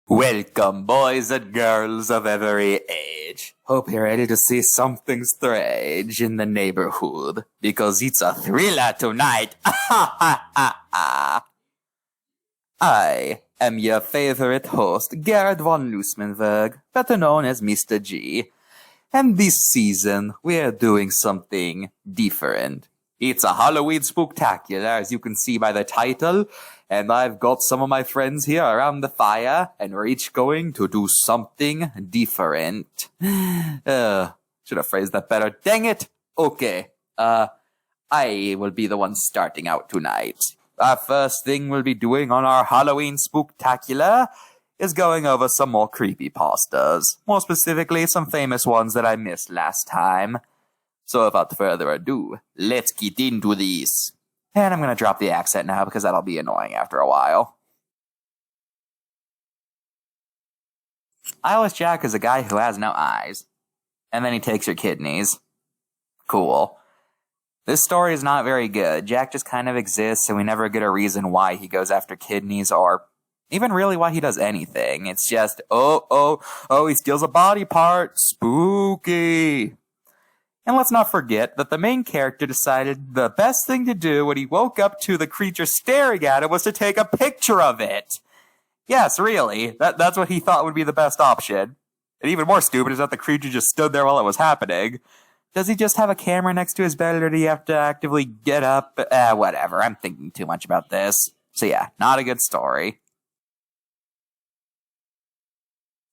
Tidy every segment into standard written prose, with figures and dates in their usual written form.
Welcome, boys and girls of every age. Hope you're ready to see something strange in the neighborhood, because it's a thriller tonight. I am your favorite host, Gerard von Luesmenberg, better known as Mr. G. And this season, we're doing something different. It's a Halloween Spook-Tacular, as you can see by the title, and I've got some of my friends here around the fire, and we're each going to do something different. Should have phrased that better. Dang it! Okay, I will be the one starting out tonight. Our first thing we'll be doing on our Halloween Spook-Tacular is going over some more creepypastas. More specifically, some famous ones that I missed last time. So without further ado, let's get into this. And I'm going to drop the accent now because that'll be annoying after a while. Eyeless Jack is a guy who has no eyes. And then he takes your kidneys. Cool. This story is not very good. Jack just kind of exists and we never get a reason why he goes after kidneys or even really why he does anything. It's just, he steals a body part. Spooky. And let's not forget that the main character decided the best thing to do when he woke up to the creature staring at him was to take a picture of it. Yes, really. That's what he thought would be the best option. And even more stupid is that the creature just stood there while it was happening. Does he just have a camera next to his bed, or do you have to actively get up? Whatever. I'm thinking too much about this. So yeah, not a good story.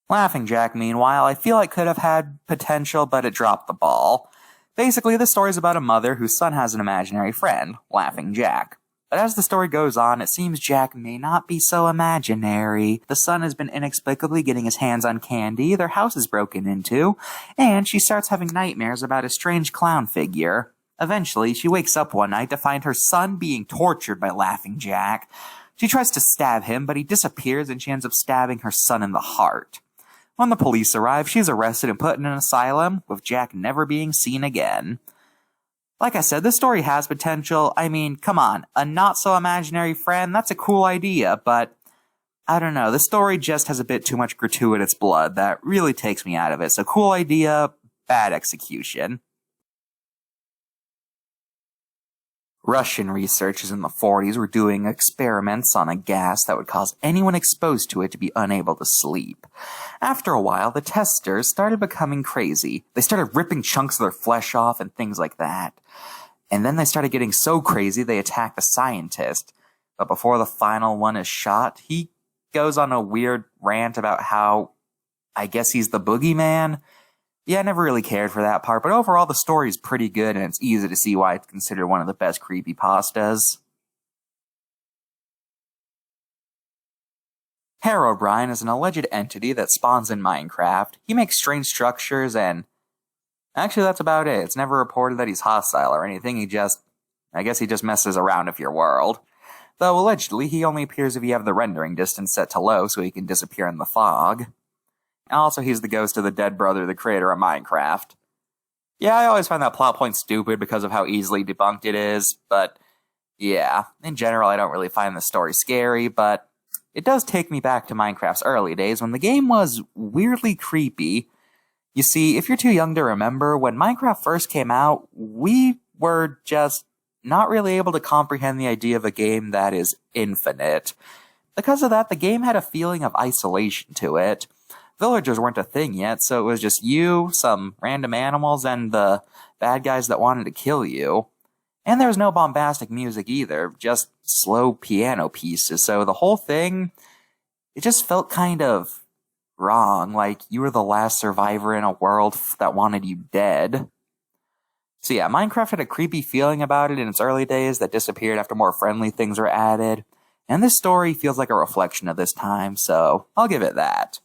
Laughing Jack, meanwhile, I feel like could have had potential, but it dropped the ball. Basically, the story's about a mother whose son has an imaginary friend, Laughing Jack. But as the story goes on, it seems Jack may not be so imaginary. The son has been inexplicably getting his hands on candy, their house is broken into, and she starts having nightmares about a strange clown figure. Eventually, she wakes up one night to find her son being tortured by Laughing Jack. She tries to stab him, but he disappears and she ends up stabbing her son in the heart. When the police arrive, she's arrested and put in an asylum, with Jack never being seen again. Like I said, this story has potential. I mean, come on, a not-so-imaginary friend, that's a cool idea, but I don't know, the story just has a bit too much gratuitous blood that really takes me out of it. So cool idea, bad execution. Russian researchers in the 40s were doing experiments on a gas that would cause anyone exposed to it to be unable to sleep. After a while, the testers started becoming crazy. They started ripping chunks of their flesh off and things like that. And then they started getting so crazy they attacked the scientist. But before the final one is shot, he goes on a weird rant about how, I guess he's the boogeyman. Yeah, I never really cared for that part, but overall the story's pretty good and it's easy to see why it's considered one of the best creepypastas. Herobrine is an alleged entity that spawns in Minecraft. He makes strange structures and... Actually, that's about it. It's never reported that he's hostile or anything, I guess he just messes around with your world. Though, allegedly, he only appears if you have the rendering distance set to low so he can disappear in the fog. Also, he's the ghost of the dead brother, the creator of Minecraft. Yeah, I always find that plot point stupid because of how easily debunked it is, but yeah, in general, I don't really find the story scary, but it does take me back to Minecraft's early days when the game was weirdly creepy. You see, if you're too young to remember, when Minecraft first came out, we were just not really able to comprehend the idea of a game that is infinite. Because of that, the game had a feeling of isolation to it. Villagers weren't a thing yet, so it was just you, some random animals, and the bad guys that wanted to kill you. And there was no bombastic music either, just slow piano pieces, so the whole thing, it just felt kind of wrong, like you were the last survivor in a world that wanted you dead. So yeah, Minecraft had a creepy feeling about it in its early days that disappeared after more friendly things were added, and this story feels like a reflection of this time, so I'll give it that.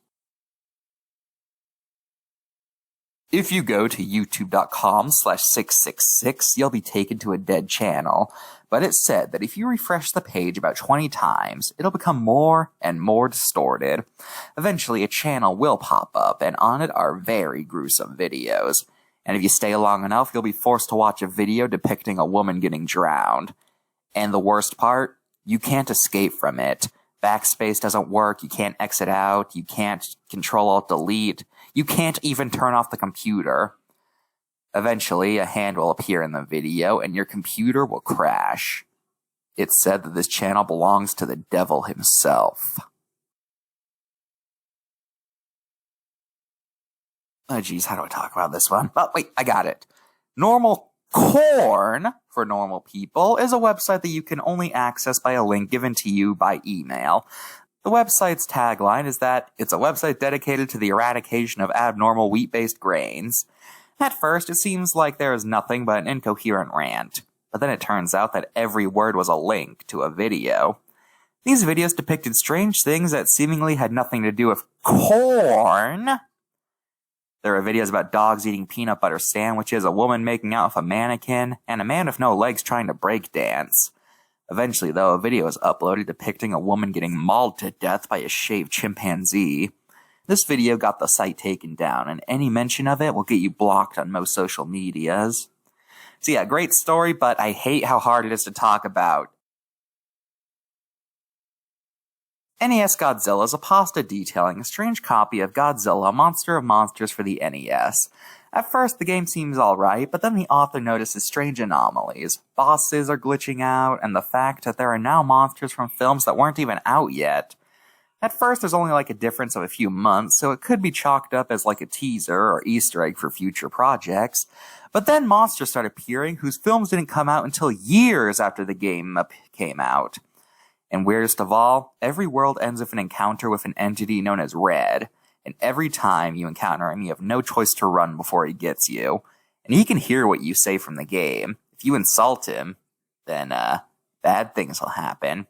If you go to youtube.com/666, you'll be taken to a dead channel, but it's said that if you refresh the page about 20 times, it'll become more and more distorted. Eventually, a channel will pop up, and on it are very gruesome videos. And if you stay long enough, you'll be forced to watch a video depicting a woman getting drowned. And the worst part? You can't escape from it. Backspace doesn't work, you can't exit out, you can't Control-Alt-Delete, you can't even turn off the computer. Eventually, a hand will appear in the video and your computer will crash. It's said that this channel belongs to the devil himself. Oh geez, how do I talk about this one? Oh wait, I got it. Normal Corn, for normal people, is a website that you can only access by a link given to you by email. The website's tagline is that it's a website dedicated to the eradication of abnormal wheat-based grains. At first, it seems like there is nothing but an incoherent rant, but then it turns out that every word was a link to a video. These videos depicted strange things that seemingly had nothing to do with corn. There are videos about dogs eating peanut butter sandwiches, a woman making out with a mannequin, and a man with no legs trying to break dance. Eventually, though, a video is uploaded depicting a woman getting mauled to death by a shaved chimpanzee. This video got the site taken down, and any mention of it will get you blocked on most social medias. So yeah, great story, but I hate how hard it is to talk about. NES Godzilla is a pasta detailing a strange copy of Godzilla, Monster of Monsters for the NES. At first, the game seems alright, but then the author notices strange anomalies. Bosses are glitching out, and the fact that there are now monsters from films that weren't even out yet. At first, there's only like a difference of a few months, so it could be chalked up as like a teaser or Easter egg for future projects. But then monsters start appearing whose films didn't come out until years after the game came out. And weirdest of all, every world ends with an encounter with an entity known as Red, and every time you encounter him, you have no choice to run before he gets you. And he can hear what you say from the game. If you insult him, then, bad things will happen.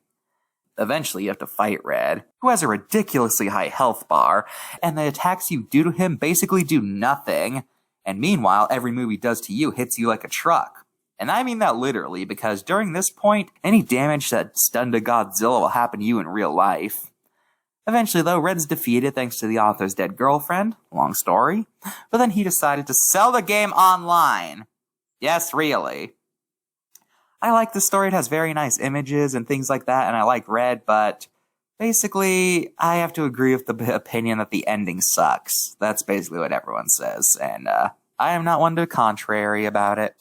Eventually, you have to fight Red, who has a ridiculously high health bar, and the attacks you do to him basically do nothing. And meanwhile, every move he does to you hits you like a truck. And I mean that literally, because during this point, any damage that's done to Godzilla will happen to you in real life. Eventually, though, Red's defeated thanks to the author's dead girlfriend. Long story. But then he decided to sell the game online. Yes, really. I like the story. It has very nice images and things like that, and I like Red, but basically, I have to agree with the opinion that the ending sucks. That's basically what everyone says, and I am not one to contrary about it.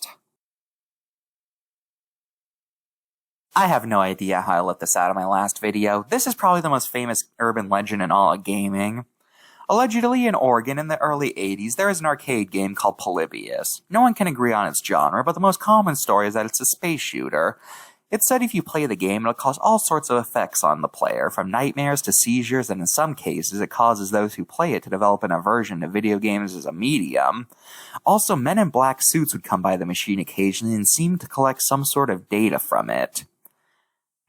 I have no idea how I let this out of my last video. This is probably the most famous urban legend in all of gaming. Allegedly in Oregon in the early 80s, there is an arcade game called Polybius. No one can agree on its genre, but the most common story is that it's a space shooter. It's said if you play the game, it'll cause all sorts of effects on the player, from nightmares to seizures, and in some cases, it causes those who play it to develop an aversion to video games as a medium. Also, men in black suits would come by the machine occasionally and seem to collect some sort of data from it.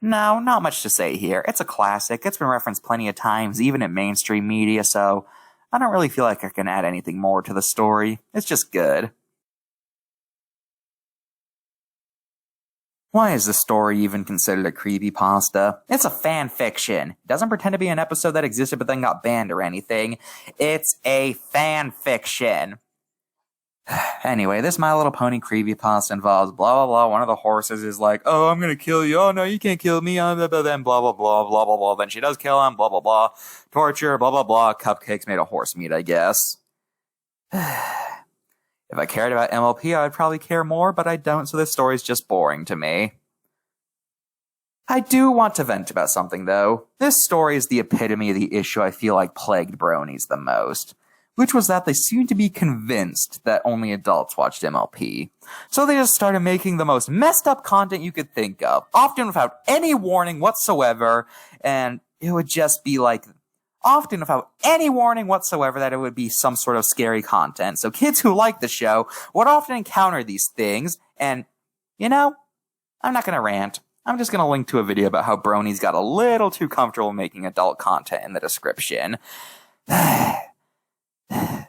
No, not much to say here. It's a classic. It's been referenced plenty of times, even in mainstream media, so I don't really feel like I can add anything more to the story. It's just good. Why is this story even considered a creepypasta? It's a fan fiction. It doesn't pretend to be an episode that existed but then got banned or anything. It's a fan fiction. Anyway, this My Little Pony creepypasta involves blah blah blah. One of the horses is like, "Oh, I'm gonna kill you. Oh no, you can't kill me." Blah blah, then blah blah blah blah blah blah. Then she does kill him. Blah blah blah. Torture. Blah blah blah. Cupcakes made of horse meat, I guess. If I cared about MLP, I would probably care more, but I don't. So this story's just boring to me. I do want to vent about something though. This story is the epitome of the issue I feel like plagued bronies the most, which was that they seemed to be convinced that only adults watched MLP. So they just started making the most messed up content you could think of, often without any warning whatsoever, and it would just be like, often without any warning whatsoever that it would be some sort of scary content. So kids who like the show would often encounter these things, and, you know, I'm not gonna rant. I'm just gonna link to a video about how bronies got a little too comfortable making adult content in the description.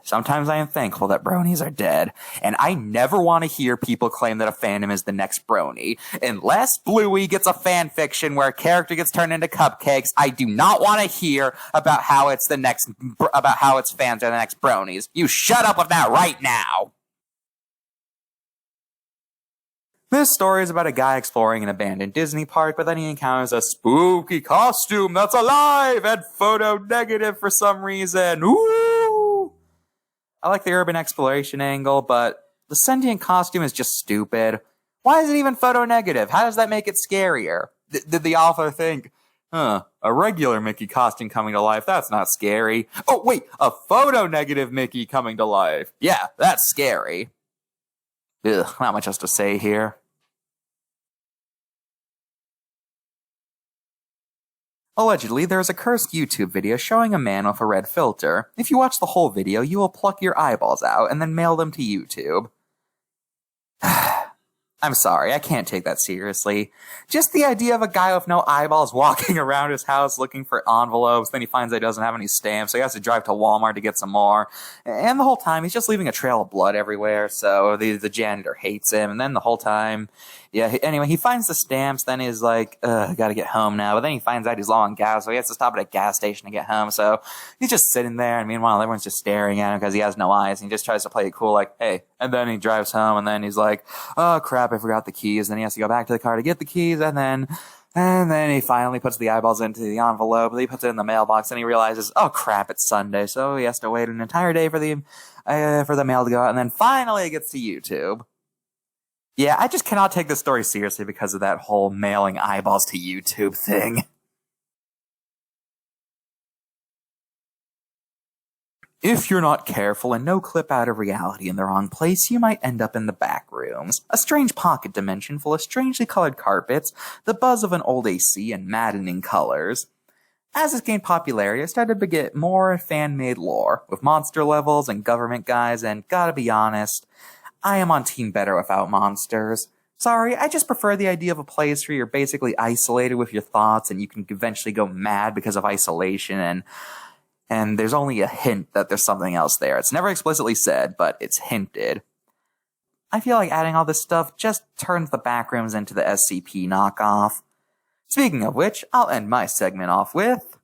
Sometimes I am thankful that bronies are dead, and I never want to hear people claim that a fandom is the next brony. Unless Bluey gets a fan fiction where a character gets turned into cupcakes, I do not want to hear about how its fans are the next bronies. You shut up with that right now! This story is about a guy exploring an abandoned Disney park, but then he encounters a spooky costume that's alive and photo negative for some reason. Ooh! I like the urban exploration angle, but the sentient costume is just stupid. Why is it even photo negative? How does that make it scarier? Did the author think, a regular Mickey costume coming to life, that's not scary. Oh, wait, a photo negative Mickey coming to life. Yeah, that's scary. Ugh, not much else to say here. Allegedly, there is a cursed YouTube video showing a man with a red filter. If you watch the whole video, you will pluck your eyeballs out and then mail them to YouTube. I'm sorry, I can't take that seriously. Just the idea of a guy with no eyeballs walking around his house looking for envelopes, then he finds that he doesn't have any stamps, so he has to drive to Walmart to get some more. And the whole time, he's just leaving a trail of blood everywhere, so the janitor hates him, and then the whole time, anyway, he finds the stamps, then he's like, I gotta get home now, but then he finds out he's low on gas, so he has to stop at a gas station to get home, so he's just sitting there, and meanwhile, everyone's just staring at him because he has no eyes, and he just tries to play it cool, like, hey, and then he drives home, and then he's like, oh crap, I forgot the keys, then he has to go back to the car to get the keys, and then he finally puts the eyeballs into the envelope, he puts it in the mailbox, and he realizes, oh crap, it's Sunday, so he has to wait an entire day for the mail to go out, and then finally it gets to YouTube. Yeah, I just cannot take this story seriously because of that whole mailing eyeballs to YouTube thing. If you're not careful and no clip out of reality in the wrong place, you might end up in the back rooms. A strange pocket dimension full of strangely colored carpets, the buzz of an old AC, and maddening colors. As this gained popularity, it started to get more fan-made lore, with monster levels and government guys, and gotta be honest, I am on team better without monsters. Sorry, I just prefer the idea of a place where you're basically isolated with your thoughts and you can eventually go mad because of isolation and there's only a hint that there's something else there. It's never explicitly said, but it's hinted. I feel like adding all this stuff just turns the backrooms into the SCP knockoff. Speaking of which, I'll end my segment off with...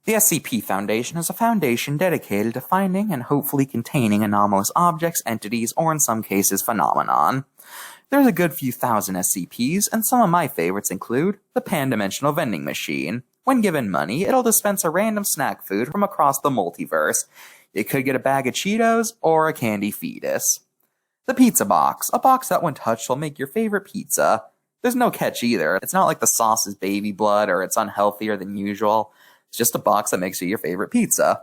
The SCP Foundation is a foundation dedicated to finding and hopefully containing anomalous objects, entities, or in some cases, phenomenon. There's a good few thousand SCPs, and some of my favorites include the Pan-Dimensional Vending Machine. When given money, it'll dispense a random snack food from across the multiverse. It could get a bag of Cheetos or a candy fetus. The Pizza Box, a box that when touched will make your favorite pizza. There's no catch either. It's not like the sauce is baby blood or it's unhealthier than usual. It's just a box that makes you your favorite pizza.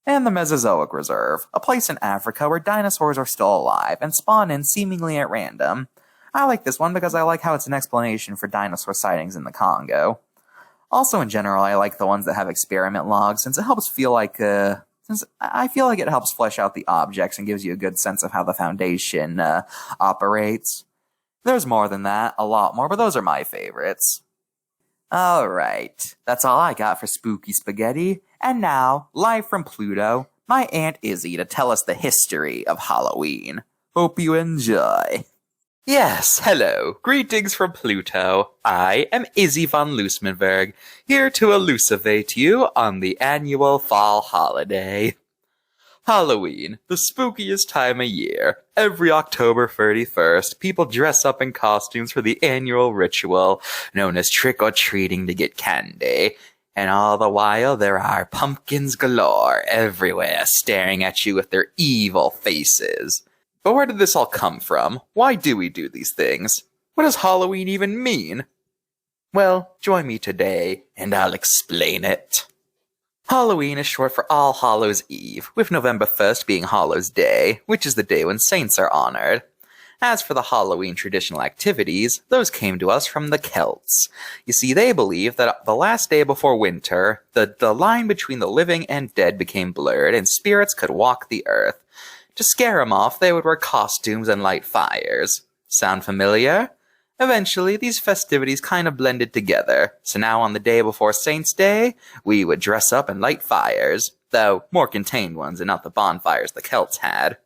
And the Mesozoic Reserve, a place in Africa where dinosaurs are still alive and spawn in seemingly at random. I like this one because I like how it's an explanation for dinosaur sightings in the Congo. Also in general, I like the ones that have experiment logs since it helps feel like, since I feel like it helps flesh out the objects and gives you a good sense of how the Foundation, operates. There's more than that, a lot more, but those are my favorites. Alright, that's all I got for Spooky Spaghetti, and now, live from Pluto, my Aunt Izzy to tell us the history of Halloween. Hope you enjoy. Yes, hello, greetings from Pluto. I am Izzy von Luesmenberg, here to elucidate you on the annual fall holiday. Halloween, the spookiest time of year. Every October 31st, people dress up in costumes for the annual ritual known as trick-or-treating to get candy. And all the while, there are pumpkins galore everywhere staring at you with their evil faces. But where did this all come from? Why do we do these things? What does Halloween even mean? Well, join me today, and I'll explain it. Halloween is short for All Hallows Eve, with November 1st being Hallows Day, which is the day when saints are honored. As for the Halloween traditional activities, those came to us from the Celts. You see, they believed that the last day before winter, the line between the living and dead became blurred, and spirits could walk the earth. To scare them off, they would wear costumes and light fires. Sound familiar? Eventually, these festivities kind of blended together, so now on the day before Saints' Day, we would dress up and light fires, though more contained ones and not the bonfires the Celts had.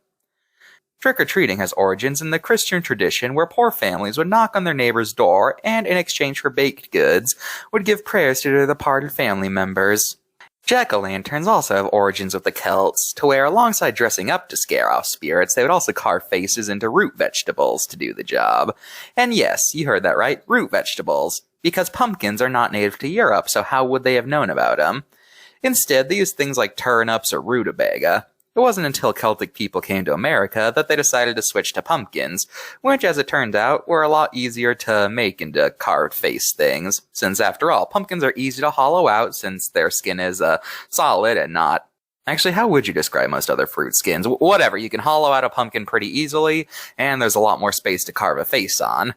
Trick-or-treating has origins in the Christian tradition where poor families would knock on their neighbor's door and, in exchange for baked goods, would give prayers to their departed family members. Jack-o'-lanterns also have origins with the Celts, to where alongside dressing up to scare off spirits, they would also carve faces into root vegetables to do the job. And yes, you heard that right, root vegetables. Because pumpkins are not native to Europe, so how would they have known about them? Instead, they used things like turnips or rutabaga. It wasn't until Celtic people came to America that they decided to switch to pumpkins, which, as it turned out, were a lot easier to make into carved face things, since after all, pumpkins are easy to hollow out since their skin is solid and not... Actually, how would you describe most other fruit skins? Whatever, you can hollow out a pumpkin pretty easily, and there's a lot more space to carve a face on.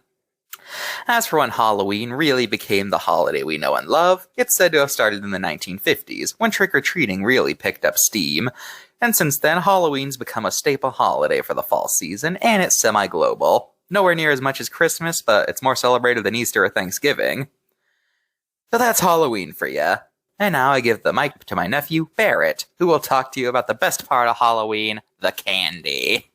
As for when Halloween really became the holiday we know and love, it's said to have started in the 1950s, when trick-or-treating really picked up steam. And since then, Halloween's become a staple holiday for the fall season, and it's semi-global. Nowhere near as much as Christmas, but it's more celebrated than Easter or Thanksgiving. So that's Halloween for ya. And now I give the mic to my nephew, Barrett, who will talk to you about the best part of Halloween, the candy.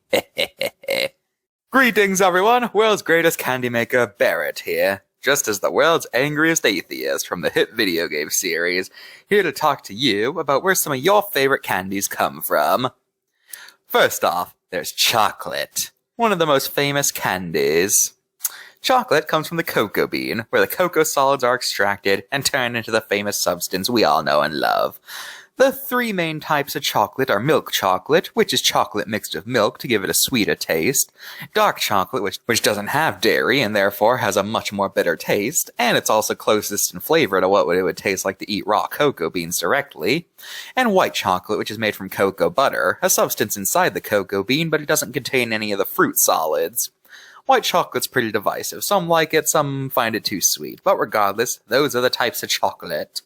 Greetings, everyone! World's greatest candy maker, Barrett here. Just as the world's angriest atheist from the hit video game series, here to talk to you about where some of your favorite candies come from. First off, there's chocolate, one of the most famous candies. Chocolate comes from the cocoa bean, where the cocoa solids are extracted and turned into the famous substance we all know and love. The three main types of chocolate are milk chocolate, which is chocolate mixed with milk to give it a sweeter taste, dark chocolate, which doesn't have dairy and therefore has a much more bitter taste, and it's also closest in flavor to what it would taste like to eat raw cocoa beans directly, and white chocolate, which is made from cocoa butter, a substance inside the cocoa bean, but it doesn't contain any of the fruit solids. White chocolate's pretty divisive. Some like it, some find it too sweet, but regardless, those are the types of chocolate.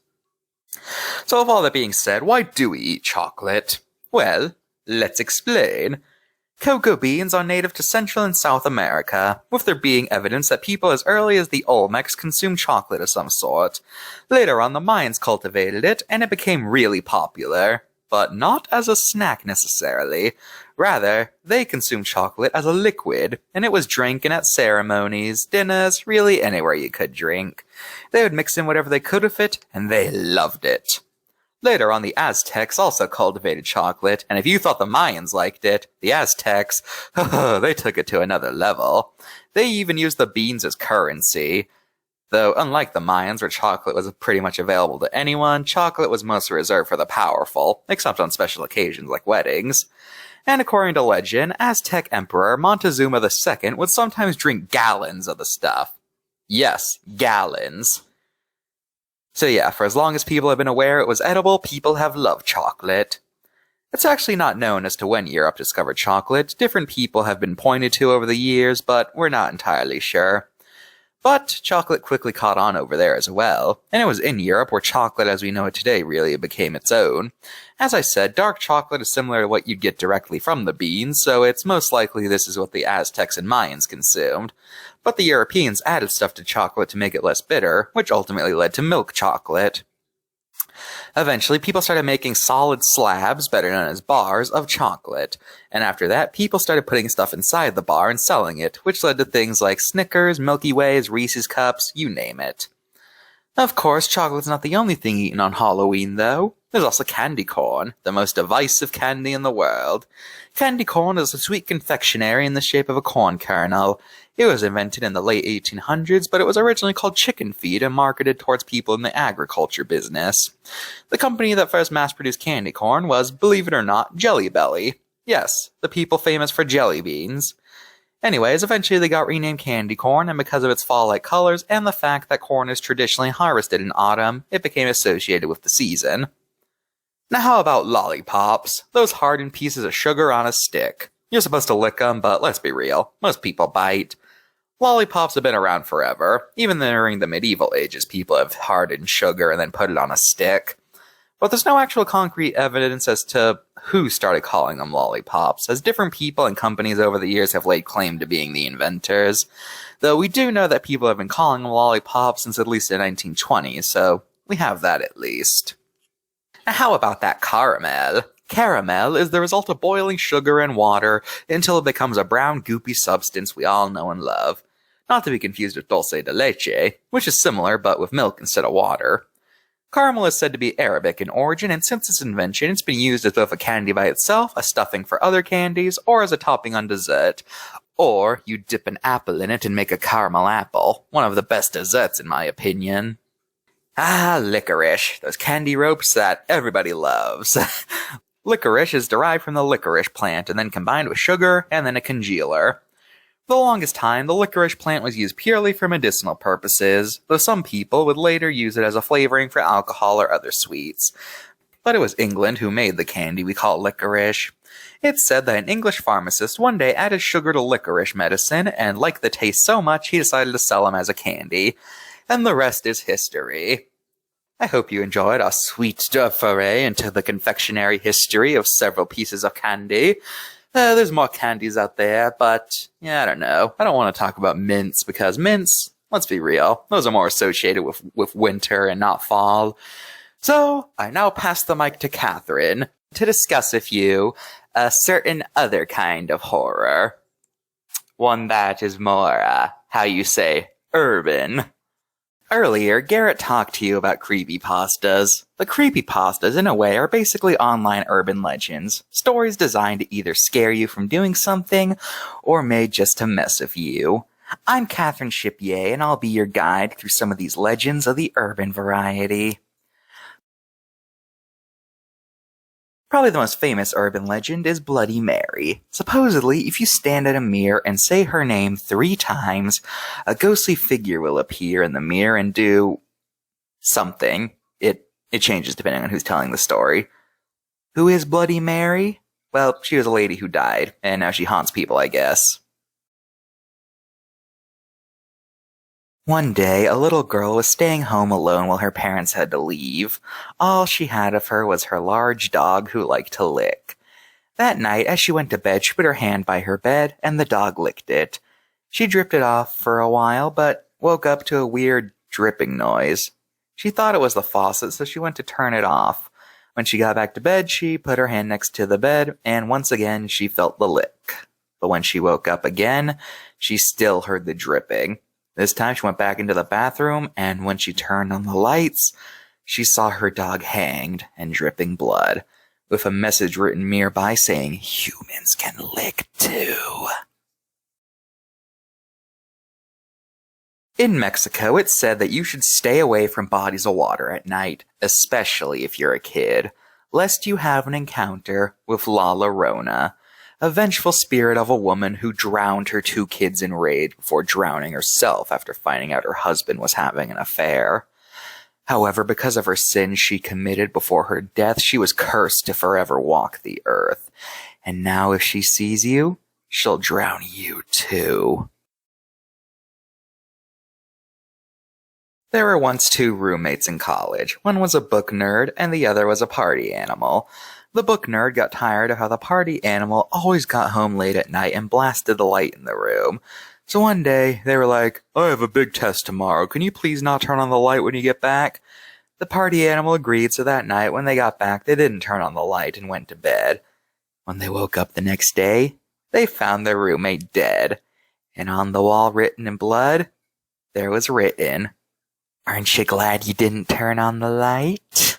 So with all that being said, why do we eat chocolate? Well, let's explain. Cocoa beans are native to Central and South America, with there being evidence that people as early as the Olmecs consumed chocolate of some sort. Later on, the Mayans cultivated it, and it became really popular. But not as a snack necessarily. Rather, they consumed chocolate as a liquid, and it was drinking at ceremonies, dinners, really anywhere you could drink. They would mix in whatever they could with it, and they loved it. Later on, the Aztecs also cultivated chocolate, and if you thought the Mayans liked it, the Aztecs, they took it to another level. They even used the beans as currency. Though, unlike the Mayans, where chocolate was pretty much available to anyone, chocolate was mostly reserved for the powerful, except on special occasions like weddings. And according to legend, Aztec Emperor Montezuma II would sometimes drink gallons of the stuff. Yes, gallons. So yeah, for as long as people have been aware it was edible, people have loved chocolate. It's actually not known as to when Europe discovered chocolate. Different people have been pointed to over the years, but we're not entirely sure. But chocolate quickly caught on over there as well, and it was in Europe where chocolate as we know it today really became its own. As I said, dark chocolate is similar to what you'd get directly from the beans, so it's most likely this is what the Aztecs and Mayans consumed. But the Europeans added stuff to chocolate to make it less bitter, which ultimately led to milk chocolate. Eventually, people started making solid slabs, better known as bars, of chocolate, and after that, people started putting stuff inside the bar and selling it, which led to things like Snickers, Milky Ways, Reese's Cups, you name it. Of course, chocolate's not the only thing eaten on Halloween, though. There's also candy corn, the most divisive candy in the world. Candy corn is a sweet confectionery in the shape of a corn kernel. It was invented in the late 1800s, but it was originally called chicken feed and marketed towards people in the agriculture business. The company that first mass-produced candy corn was, believe it or not, Jelly Belly. Yes, the people famous for jelly beans. Anyways, eventually they got renamed candy corn, and because of its fall-like colors and the fact that corn is traditionally harvested in autumn, it became associated with the season. Now how about lollipops? Those hardened pieces of sugar on a stick. You're supposed to lick them, but let's be real, most people bite. Lollipops have been around forever. Even during the medieval ages, people have hardened sugar and then put it on a stick. But there's no actual concrete evidence as to who started calling them lollipops, as different people and companies over the years have laid claim to being the inventors. Though we do know that people have been calling them lollipops since at least the 1920s, so we have that at least. Now how about that caramel? Caramel is the result of boiling sugar and water until it becomes a brown goopy substance we all know and love. Not to be confused with dulce de leche, which is similar but with milk instead of water. Caramel is said to be Arabic in origin, and since its invention, it's been used as both a candy by itself, a stuffing for other candies, or as a topping on dessert. Or you dip an apple in it and make a caramel apple. One of the best desserts, in my opinion. Ah, licorice. Those candy ropes that everybody loves. Licorice is derived from the licorice plant and then combined with sugar and then a congealer. For the longest time, the licorice plant was used purely for medicinal purposes, though some people would later use it as a flavoring for alcohol or other sweets. But it was England who made the candy we call licorice. It's said that an English pharmacist one day added sugar to licorice medicine and liked the taste so much he decided to sell them as a candy. And the rest is history. I hope you enjoyed our sweet foray into the confectionery history of several pieces of candy. There's more candies out there, but yeah, I don't know. I don't want to talk about mints because mints, let's be real, those are more associated with winter and not fall. So I now pass the mic to Catherine to discuss with you a certain other kind of horror. One that is more, how you say, urban. Earlier, Garrett talked to you about creepypastas. The creepypastas, in a way, are basically online urban legends. Stories designed to either scare you from doing something, or made just to mess with you. I'm Catherine Shipier, and I'll be your guide through some of these legends of the urban variety. Probably the most famous urban legend is Bloody Mary. Supposedly, if you stand at a mirror and say her name 3 times, a ghostly figure will appear in the mirror and do something. It changes depending on who's telling the story. Who is Bloody Mary? Well, she was a lady who died, and now she haunts people, I guess. One day, a little girl was staying home alone while her parents had to leave. All she had of her was her large dog who liked to lick. That night, as she went to bed, she put her hand by her bed, and the dog licked it. She drifted off for a while, but woke up to a weird dripping noise. She thought it was the faucet, so she went to turn it off. When she got back to bed, she put her hand next to the bed, and once again, she felt the lick. But when she woke up again, she still heard the dripping. This time she went back into the bathroom, and when she turned on the lights, she saw her dog hanged and dripping blood, with a message written nearby saying, "Humans can lick too." In Mexico, it's said that you should stay away from bodies of water at night, especially if you're a kid, lest you have an encounter with La Llorona, a vengeful spirit of a woman who drowned her 2 kids in rage before drowning herself after finding out her husband was having an affair. However, because of her sins she committed before her death, she was cursed to forever walk the earth. And now if she sees you, she'll drown you too. There were once 2 roommates in college. One was a book nerd, and the other was a party animal. The book nerd got tired of how the party animal always got home late at night and blasted the light in the room. So one day, they were like, "I have a big test tomorrow. Can you please not turn on the light when you get back?" The party animal agreed, so that night, when they got back, they didn't turn on the light and went to bed. When they woke up the next day, they found their roommate dead. And on the wall, written in blood, there was written, "Aren't you glad you didn't turn on the light?"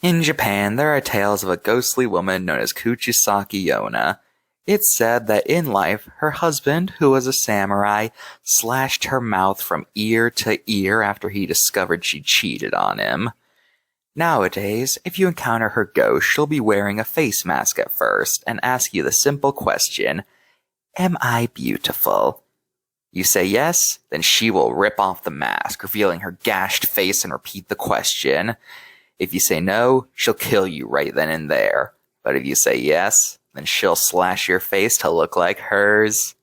In Japan, there are tales of a ghostly woman known as Kuchisaki Yona. It's said that in life, her husband, who was a samurai, slashed her mouth from ear to ear after he discovered she cheated on him. Nowadays, if you encounter her ghost, she'll be wearing a face mask at first and ask you the simple question, "Am I beautiful?" You say yes, then she will rip off the mask, revealing her gashed face and repeat the question. If you say no, she'll kill you right then and there. But if you say yes, then she'll slash your face to look like hers.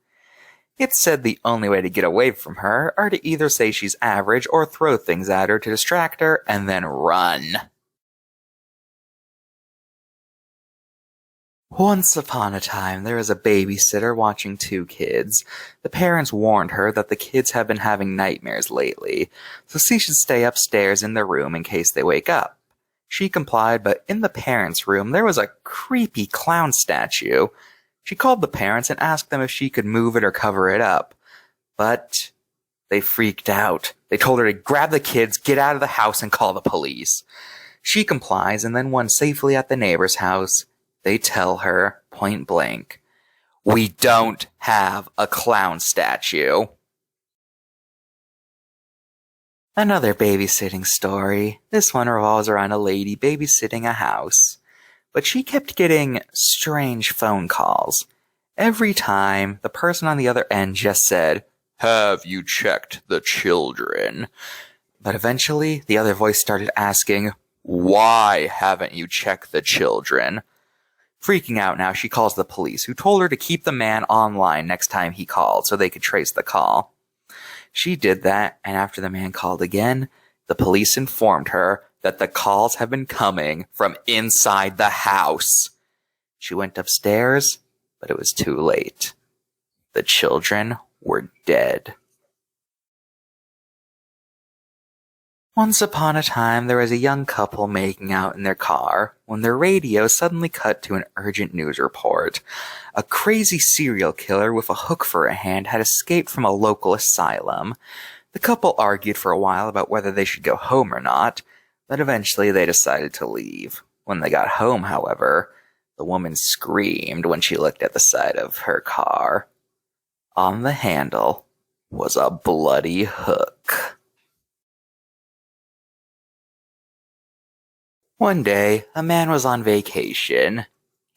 It's said the only way to get away from her are to either say she's average or throw things at her to distract her and then run. Once upon a time, there was a babysitter watching 2 kids. The parents warned her that the kids have been having nightmares lately, so she should stay upstairs in their room in case they wake up. She complied, but in the parents' room, there was a creepy clown statue. She called the parents and asked them if she could move it or cover it up. But They freaked out. They told her to grab the kids, get out of the house, and call the police. She complies, and then once safely at the neighbor's house, they tell her, point blank, "We don't have a clown statue." Another babysitting story. This one revolves around a lady babysitting a house. But she kept getting strange phone calls. Every time, the person on the other end just said, "Have you checked the children?" But eventually, the other voice started asking, "Why haven't you checked the children?" Freaking out now, she calls the police, who told her to keep the man online next time he called so they could trace the call. She did that, and after the man called again, the police informed her that the calls have been coming from inside the house. She went upstairs, but it was too late. The children were dead. Once upon a time, there was a young couple making out in their car when their radio suddenly cut to an urgent news report. A crazy serial killer with a hook for a hand had escaped from a local asylum. The couple argued for a while about whether they should go home or not, but eventually they decided to leave. When they got home, however, the woman screamed when she looked at the side of her car. On the handle was a bloody hook. One day, a man was on vacation.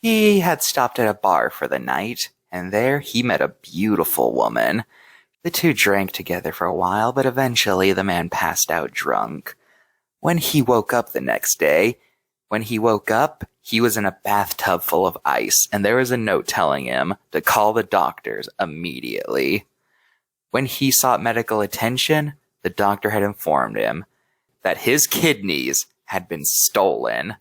He had stopped at a bar for the night, and there he met a beautiful woman. The two drank together for a while, but eventually the man passed out drunk. When he woke up the next day, he was in a bathtub full of ice, and there was a note telling him to call the doctors immediately. When he sought medical attention, the doctor had informed him that his kidneys had been stolen.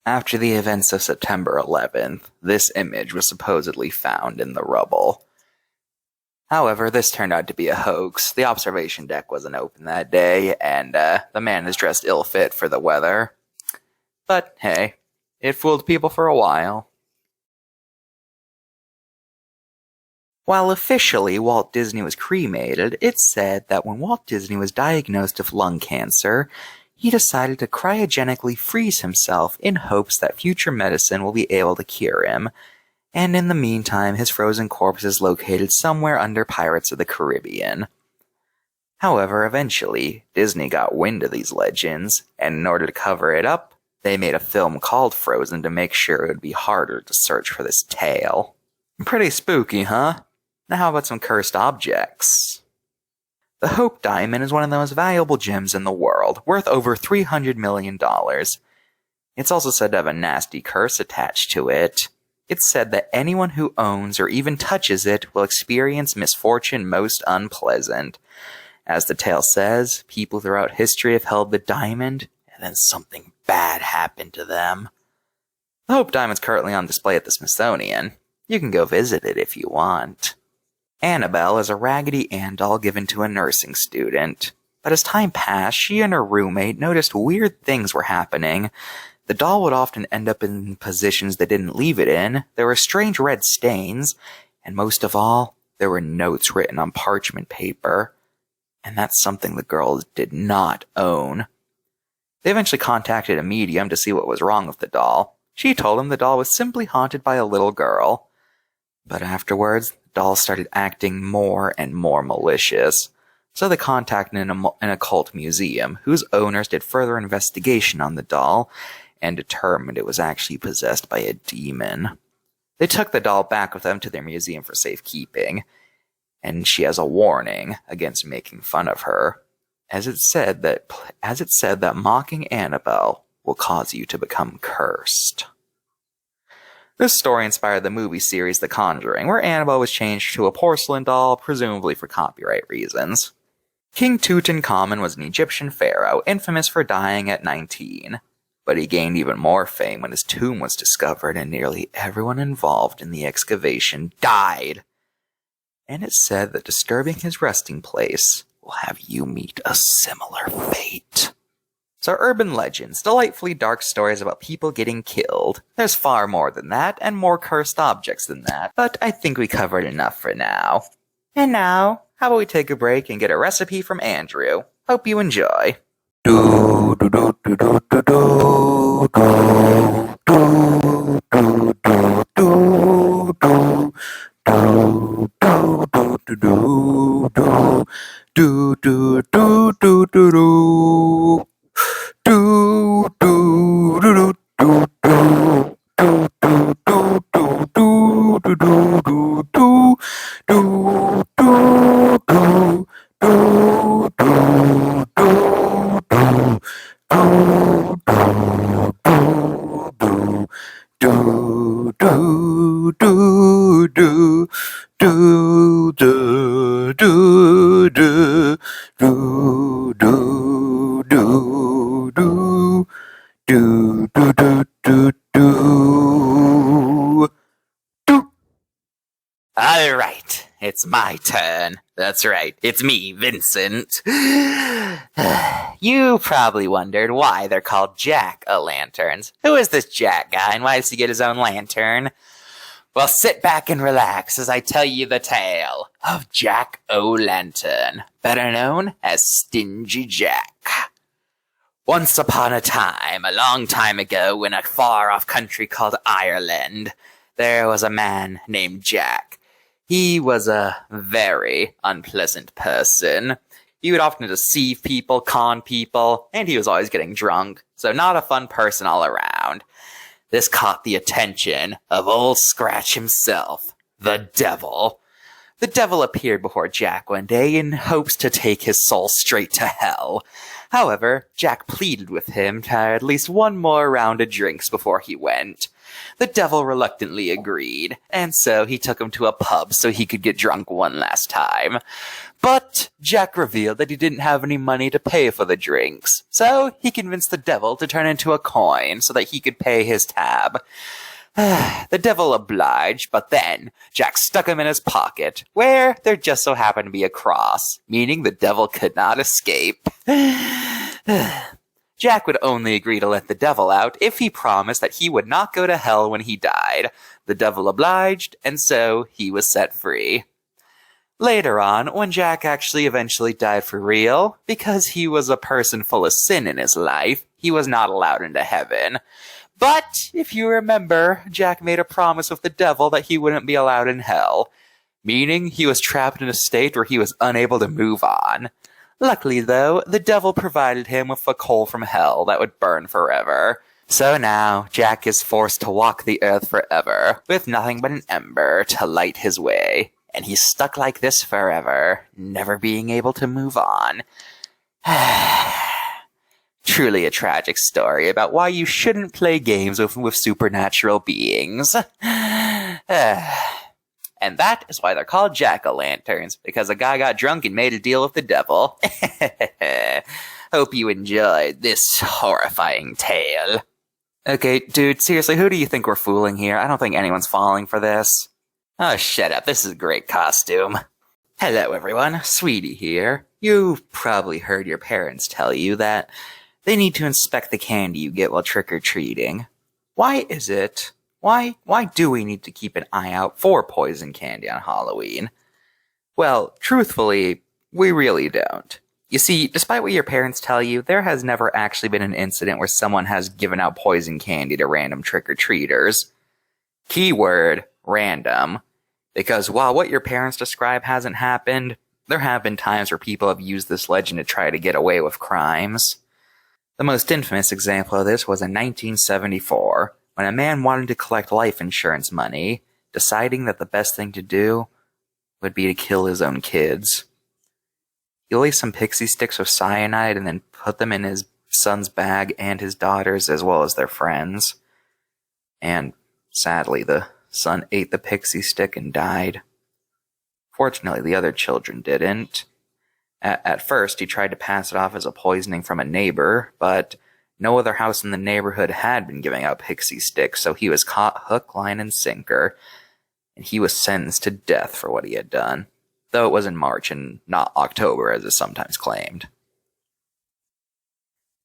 After the events of September 11th, this image was supposedly found in the rubble. However, this turned out to be a hoax. The observation deck wasn't open that day, and the man is dressed ill-fit for the weather. But hey, it fooled people for a while. While officially Walt Disney was cremated, it's said that when Walt Disney was diagnosed with lung cancer, he decided to cryogenically freeze himself in hopes that future medicine will be able to cure him, and in the meantime his frozen corpse is located somewhere under Pirates of the Caribbean. However, eventually, Disney got wind of these legends, and in order to cover it up, they made a film called Frozen to make sure it would be harder to search for this tale. Pretty spooky, huh? Now how about some cursed objects? The Hope Diamond is one of the most valuable gems in the world, worth over $300 million. It's also said to have a nasty curse attached to it. It's said that anyone who owns or even touches it will experience misfortune most unpleasant. As the tale says, people throughout history have held the diamond, and then something bad happened to them. The Hope Diamond's currently on display at the Smithsonian. You can go visit it if you want. Annabelle is a Raggedy Ann doll given to a nursing student. But as time passed, she and her roommate noticed weird things were happening. The doll would often end up in positions they didn't leave it in, there were strange red stains, and most of all, there were notes written on parchment paper. And that's something the girls did not own. They eventually contacted a medium to see what was wrong with the doll. She told them the doll was simply haunted by a little girl. But afterwards, the doll started acting more and more malicious. So they contacted an occult museum, whose owners did further investigation on the doll, and determined it was actually possessed by a demon. They took the doll back with them to their museum for safekeeping, and she has a warning against making fun of her, as it said that mocking Annabelle will cause you to become cursed. This story inspired the movie series The Conjuring, where Annabelle was changed to a porcelain doll, presumably for copyright reasons. King Tutankhamun was an Egyptian pharaoh, infamous for dying at 19. But he gained even more fame when his tomb was discovered and nearly everyone involved in the excavation died. And it's said that disturbing his resting place will have you meet a similar fate. So urban legends, delightfully dark stories about people getting killed. There's far more than that, and more cursed objects than that, but I think we covered enough for now. And now, how about we take a break and get a recipe from Andrew? Hope you enjoy. Alright, it's my turn. That's right, it's me, Vincent. You probably wondered why they're called jack-o'-lanterns. Who is this Jack guy, and why does he get his own lantern? Well, sit back and relax as I tell you the tale of Jack-o'-lantern, better known as Stingy Jack. Once upon a time, a long time ago, in a far-off country called Ireland, there was a man named Jack. He was a very unpleasant person. He would often deceive people, con people, and he was always getting drunk, so not a fun person all around. This caught the attention of Old Scratch himself, the devil. The devil appeared before Jack one day in hopes to take his soul straight to hell. However, Jack pleaded with him to at least one more round of drinks before he went. The devil reluctantly agreed, and so he took him to a pub so he could get drunk one last time. But Jack revealed that he didn't have any money to pay for the drinks, so he convinced the devil to turn into a coin so that he could pay his tab. The devil obliged, but then Jack stuck him in his pocket, where there just so happened to be a cross, meaning the devil could not escape. Jack would only agree to let the devil out if he promised that he would not go to hell when he died. The devil obliged, and so he was set free. Later on, when Jack actually eventually died for real, because he was a person full of sin in his life, he was not allowed into heaven. But, if you remember, Jack made a promise with the devil that he wouldn't be allowed in hell, meaning he was trapped in a state where he was unable to move on. Luckily, though, the devil provided him with a coal from hell that would burn forever. So now, Jack is forced to walk the earth forever, with nothing but an ember to light his way. And he's stuck like this forever, never being able to move on. Truly a tragic story about why you shouldn't play games with supernatural beings. And that is why they're called jack-o'-lanterns, because a guy got drunk and made a deal with the devil. Hope you enjoyed this horrifying tale. Okay, dude, seriously, who do you think we're fooling here? I don't think anyone's falling for this. Oh, shut up, this is a great costume. Hello, everyone, Sweetie here. You've probably heard your parents tell you that they need to inspect the candy you get while trick-or-treating. Why is it? Why do we need to keep an eye out for poison candy on Halloween? Well, truthfully, we really don't. You see, despite what your parents tell you, there has never actually been an incident where someone has given out poison candy to random trick-or-treaters. Keyword, random. Because while what your parents describe hasn't happened, there have been times where people have used this legend to try to get away with crimes. The most infamous example of this was in 1974, when a man wanted to collect life insurance money, deciding that the best thing to do would be to kill his own kids. He laced some pixie sticks with cyanide and then put them in his son's bag and his daughter's as well as their friends. And sadly, the son ate the pixie stick and died. Fortunately, the other children didn't. At first, he tried to pass it off as a poisoning from a neighbor, but no other house in the neighborhood had been giving out pixie sticks, so he was caught hook, line, and sinker, and he was sentenced to death for what he had done, though it was in March and not October as is sometimes claimed.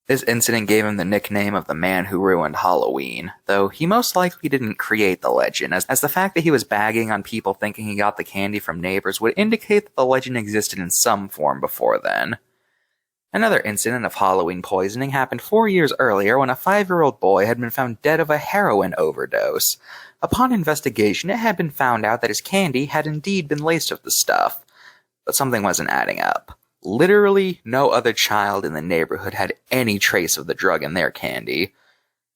This incident gave him the nickname of the man who ruined Halloween, though he most likely didn't create the legend, as the fact that he was bagging on people thinking he got the candy from neighbors would indicate that the legend existed in some form before then. Another incident of Halloween poisoning happened 4 years earlier when a 5-year-old boy had been found dead of a heroin overdose. Upon investigation, it had been found out that his candy had indeed been laced with the stuff, but something wasn't adding up. Literally no other child in the neighborhood had any trace of the drug in their candy,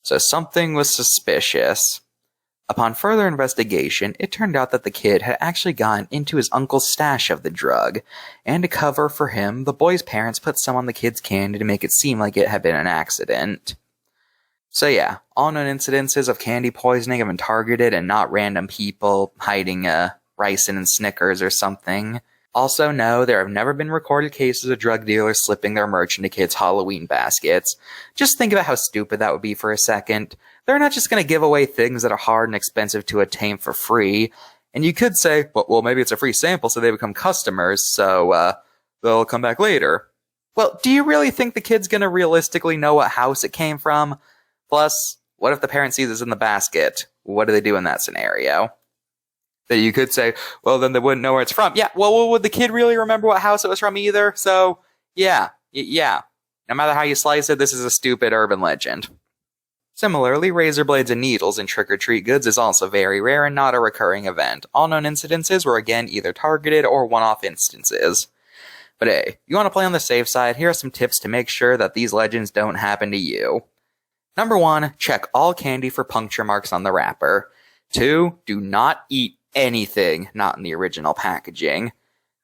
so something was suspicious. Upon further investigation, it turned out that the kid had actually gotten into his uncle's stash of the drug, and to cover for him, the boy's parents put some on the kid's candy to make it seem like it had been an accident. So yeah, all known incidences of candy poisoning have been targeted and not random people hiding ricin and Snickers or something. Also, no, there have never been recorded cases of drug dealers slipping their merch into kids' Halloween baskets. Just think about how stupid that would be for a second. They're not just going to give away things that are hard and expensive to attain for free. And you could say, well, maybe it's a free sample so they become customers, so they'll come back later. Well, do you really think the kid's going to realistically know what house it came from? Plus, what if the parent sees this in the basket? What do they do in that scenario? That you could say, well, then they wouldn't know where it's from. Yeah, well, would the kid really remember what house it was from either? So, yeah. No matter how you slice it, this is a stupid urban legend. Similarly, razor blades and needles in trick-or-treat goods is also very rare and not a recurring event. All known incidences were again either targeted or one-off instances. But hey, you want to play on the safe side, here are some tips to make sure that these legends don't happen to you. Number 1, check all candy for puncture marks on the wrapper. 2, do not eat anything not in the original packaging.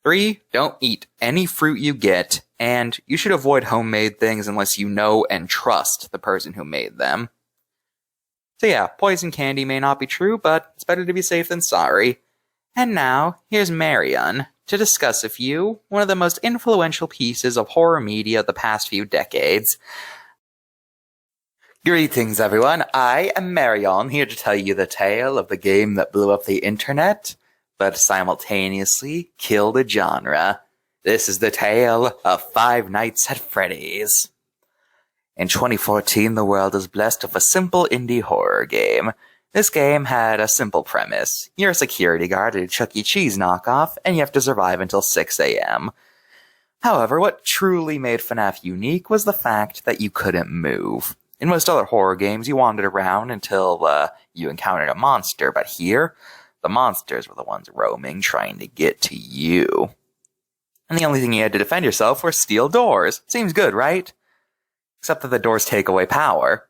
3, don't eat any fruit you get, and you should avoid homemade things unless you know and trust the person who made them. So yeah, poison candy may not be true, but it's better to be safe than sorry. And now, here's Marion to discuss with you one of the most influential pieces of horror media of the past few decades. Greetings, everyone. I am Marion, here to tell you the tale of the game that blew up the internet, but simultaneously killed a genre. This is the tale of Five Nights at Freddy's. In 2014, the world was blessed with a simple indie horror game. This game had a simple premise. You're a security guard at a Chuck E. Cheese knockoff, and you have to survive until 6 a.m. However, what truly made Fnaf unique was the fact that you couldn't move. In most other horror games, you wandered around until you encountered a monster, but here, the monsters were the ones roaming, trying to get to you. And the only thing you had to defend yourself were steel doors. Seems good, right? Except that the doors take away power.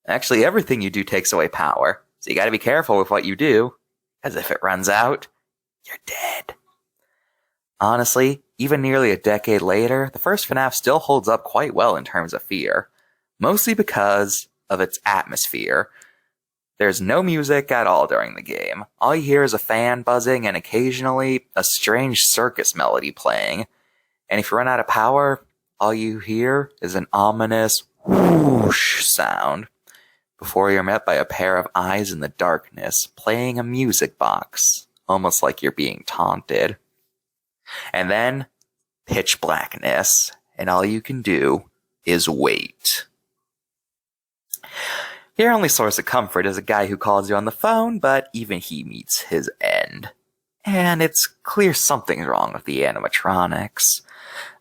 Actually, everything you do takes away power, so you gotta be careful with what you do, as if it runs out, you're dead. Honestly, even nearly a decade later, the first FNAF still holds up quite well in terms of fear. Mostly because of its atmosphere. There's no music at all during the game. All you hear is a fan buzzing and occasionally a strange circus melody playing. And if you run out of power, all you hear is an ominous whoosh sound before you're met by a pair of eyes in the darkness playing a music box, almost like you're being taunted. And then pitch blackness, and all you can do is wait. Your only source of comfort is a guy who calls you on the phone, but even he meets his end. And it's clear something's wrong with the animatronics.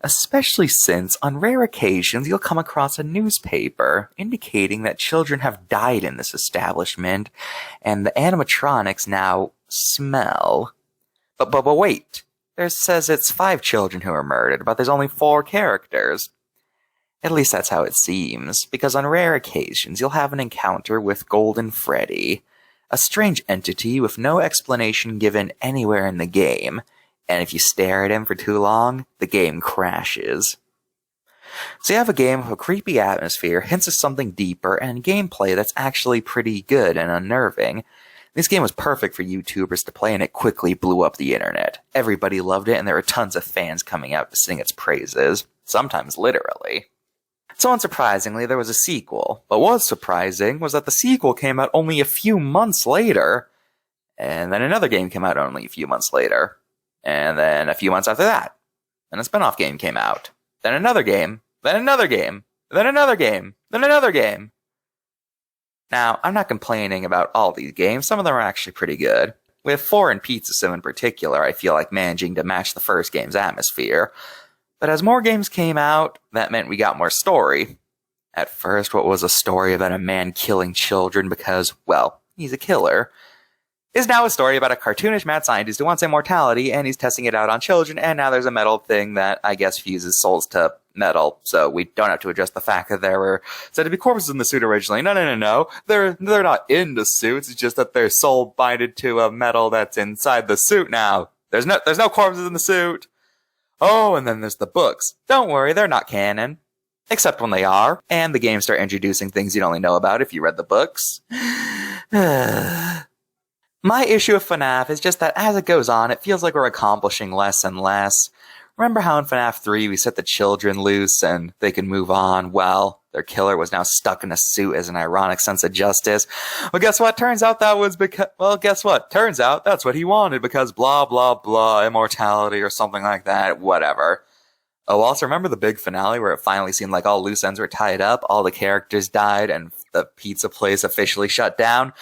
Especially since, on rare occasions, you'll come across a newspaper indicating that children have died in this establishment, and the animatronics now smell. But wait, there says it's 5 children who are murdered, but there's only 4 characters. At least that's how it seems, because on rare occasions you'll have an encounter with Golden Freddy, a strange entity with no explanation given anywhere in the game, and if you stare at him for too long, the game crashes. So you have a game with a creepy atmosphere, hints of something deeper, and gameplay that's actually pretty good and unnerving. This game was perfect for YouTubers to play, and it quickly blew up the internet. Everybody loved it, and there were tons of fans coming out to sing its praises, sometimes literally. So unsurprisingly, there was a sequel. But what was surprising was that the sequel came out only a few months later, and then another game came out only a few months later, and then a few months after that, and a spin-off game came out, then another game, then another game, then another game, then another game. Now, I'm not complaining about all these games. Some of them are actually pretty good. With 4 and Pizza Sim in particular, I feel like managing to match the first game's atmosphere. But as more games came out, that meant we got more story. At first, what was a story about a man killing children because, well, he's a killer, is now a story about a cartoonish mad scientist who wants immortality, and he's testing it out on children, and now there's a metal thing that, I guess, fuses souls to metal, so we don't have to address the fact that there were said to be corpses in the suit originally. No. They're not in the suits, it's just that their soul binded to a metal that's inside the suit now. There's no corpses in the suit. Oh, and then there's the books. Don't worry, they're not canon. Except when they are, and the games start introducing things you'd only know about if you read the books. My issue with Fnaf is just that as it goes on, it feels like we're accomplishing less and less. Remember how in Fnaf 3 we set the children loose and they can move on? Well, their killer was now stuck in a suit as an ironic sense of justice. Well, guess what? Turns out that was because... Well, guess what? Turns out that's what he wanted because blah, blah, blah, immortality or something like that. Whatever. Oh, also remember the big finale where it finally seemed like all loose ends were tied up, all the characters died, and the pizza place officially shut down?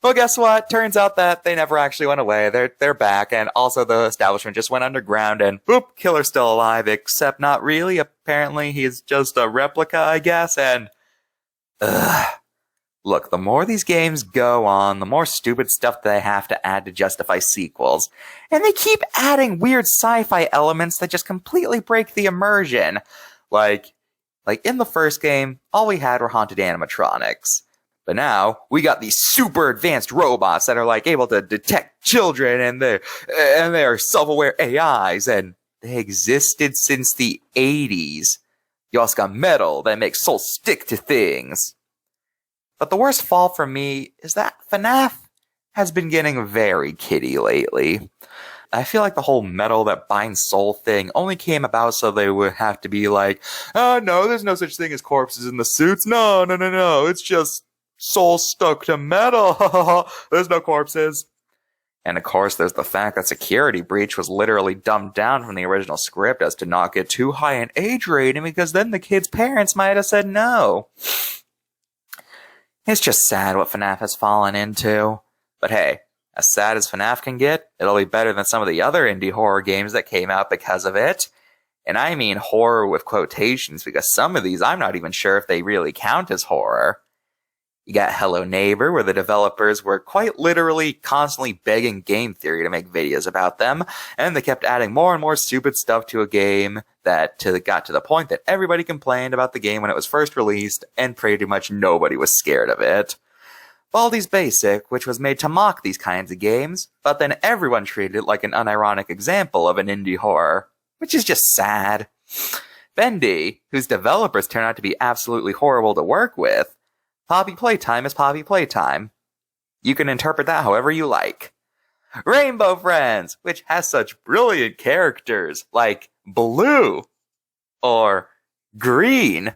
Well, guess what? Turns out that they never actually went away. They're back, and also the establishment just went underground, and boop, killer's still alive, except not really. Apparently he's just a replica, I guess, and... Look, the more these games go on, the more stupid stuff they have to add to justify sequels. And they keep adding weird sci-fi elements that just completely break the immersion. Like in the first game, all we had were haunted animatronics. But now, we got these super advanced robots that are able to detect children and they're self-aware AIs and they existed since the 80s. You also got metal that makes souls stick to things. But the worst fall for me is that Fnaf has been getting very kiddie lately. I feel like the whole metal that binds soul thing only came about so they would have to be like, oh no, there's no such thing as corpses in the suits. No, it's just soul stuck to metal. There's no corpses. And of course, there's the fact that Security Breach was literally dumbed down from the original script as to not get too high an age rating because then the kid's parents might have said no. It's just sad what Fnaf has fallen into. But hey, as sad as Fnaf can get, it'll be better than some of the other indie horror games that came out because of it. And I mean horror with quotations, because some of these I'm not even sure if they really count as horror. You got Hello Neighbor, where the developers were quite literally constantly begging Game Theory to make videos about them, and they kept adding more and more stupid stuff to a game that got to the point that everybody complained about the game when it was first released, and pretty much nobody was scared of it. Baldi's Basic, which was made to mock these kinds of games, but then everyone treated it like an unironic example of an indie horror, which is just sad. Bendy, whose developers turn out to be absolutely horrible to work with. Poppy Playtime is Poppy Playtime. You can interpret that however you like. Rainbow Friends, which has such brilliant characters like Blue or Green.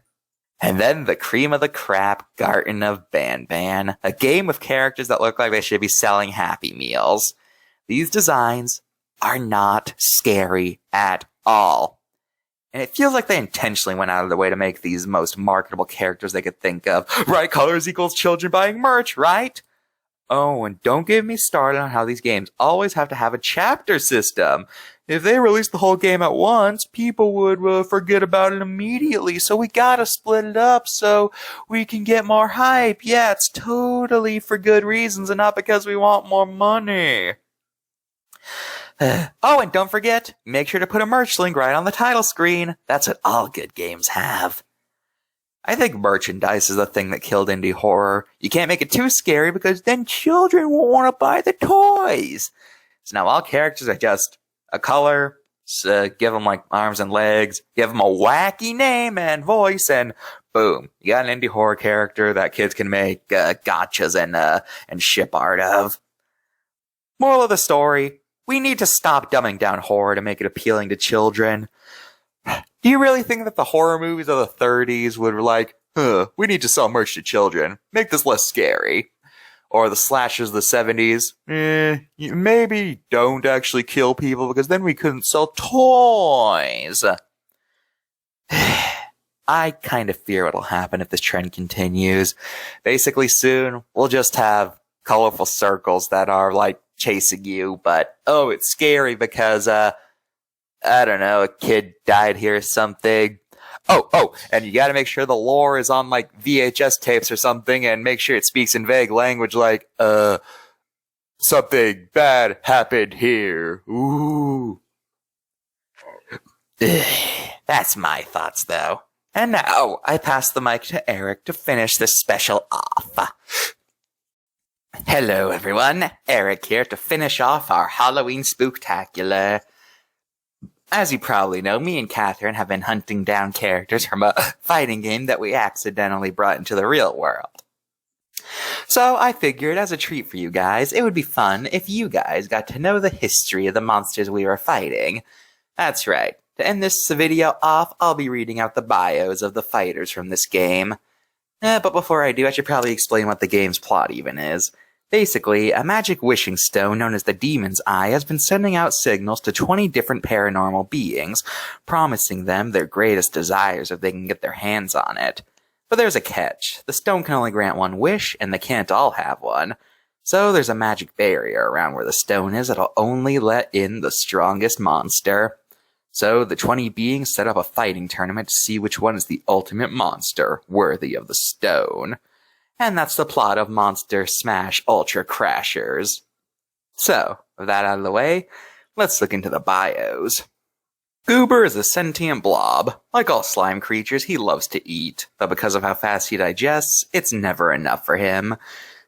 And then the cream of the crap, Garten of Banban, a game with characters that look like they should be selling Happy Meals. These designs are not scary at all. And it feels like they intentionally went out of their way to make these most marketable characters they could think of. Bright colors equals children buying merch, right? Oh, and don't get me started on how these games always have to have a chapter system. If they released the whole game at once, people would forget about it immediately, so we gotta split it up so we can get more hype. Yeah, it's totally for good reasons and not because we want more money. Oh, and don't forget, make sure to put a merch link right on the title screen. That's what all good games have. I think merchandise is the thing that killed indie horror. You can't make it too scary because then children won't want to buy the toys. So now all characters are just a color, so give them arms and legs, give them a wacky name and voice, and boom, you got an indie horror character that kids can make gotchas and ship art of. Moral of the story, we need to stop dumbing down horror to make it appealing to children. Do you really think that the horror movies of the 30s would we need to sell merch to children, make this less scary? Or the slashers of the 70s, maybe don't actually kill people because then we couldn't sell toys. I kind of fear what'll happen if this trend continues. Basically, soon, we'll just have colorful circles that are, like, chasing you, but, oh, it's scary because, I don't know, a kid died here or something. Oh, and you gotta make sure the lore is on, like, VHS tapes or something, and make sure it speaks in vague language like, something bad happened here. Ooh. That's my thoughts, though. And now, I pass the mic to Eric to finish this special off. Hello, everyone. Eric here to finish off our Halloween Spook-Tacular. As you probably know, me and Catherine have been hunting down characters from a fighting game that we accidentally brought into the real world. So I figured, as a treat for you guys, it would be fun if you guys got to know the history of the monsters we were fighting. That's right. To end this video off, I'll be reading out the bios of the fighters from this game. But before I do, I should probably explain what the game's plot even is. Basically, a magic wishing stone known as the Demon's Eye has been sending out signals to 20 different paranormal beings, promising them their greatest desires if they can get their hands on it. But there's a catch. The stone can only grant one wish, and they can't all have one. So there's a magic barrier around where the stone is that'll only let in the strongest monster. So the 20 beings set up a fighting tournament to see which one is the ultimate monster worthy of the stone. And that's the plot of Monster Smash Ultra Crashers. So, with that out of the way, let's look into the bios. Goober is a sentient blob. Like all slime creatures, he loves to eat, but because of how fast he digests, it's never enough for him.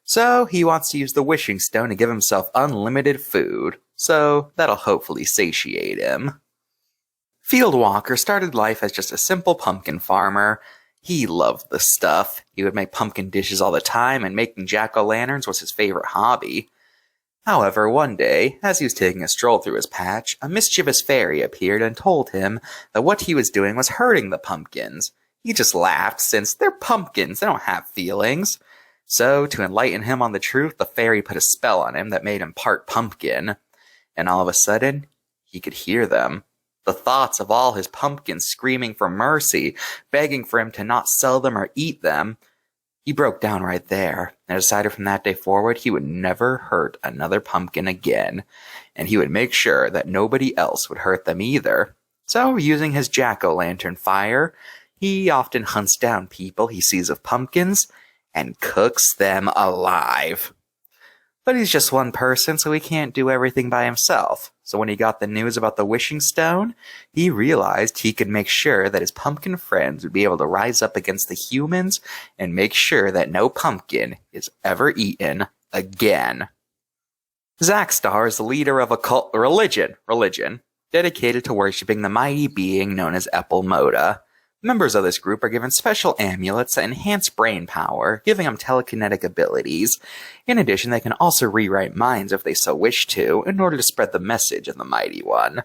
So, he wants to use the wishing stone to give himself unlimited food, so that'll hopefully satiate him. Fieldwalker started life as just a simple pumpkin farmer. He loved the stuff. He would make pumpkin dishes all the time, and making jack-o'-lanterns was his favorite hobby. However, one day, as he was taking a stroll through his patch, a mischievous fairy appeared and told him that what he was doing was hurting the pumpkins. He just laughed, since they're pumpkins, they don't have feelings. So, to enlighten him on the truth, the fairy put a spell on him that made him part pumpkin. And all of a sudden, he could hear them. The thoughts of all his pumpkins screaming for mercy, begging for him to not sell them or eat them. He broke down right there, and decided from that day forward he would never hurt another pumpkin again, and he would make sure that nobody else would hurt them either. So, using his jack-o'-lantern fire, he often hunts down people he sees with pumpkins, and cooks them alive. But he's just one person, so he can't do everything by himself. So when he got the news about the wishing stone, he realized he could make sure that his pumpkin friends would be able to rise up against the humans and make sure that no pumpkin is ever eaten again. Zackstar is the leader of a cult religion dedicated to worshipping the mighty being known as Epelmoda. Members of this group are given special amulets that enhance brain power, giving them telekinetic abilities. In addition, they can also rewrite minds if they so wish to, in order to spread the message of the Mighty One.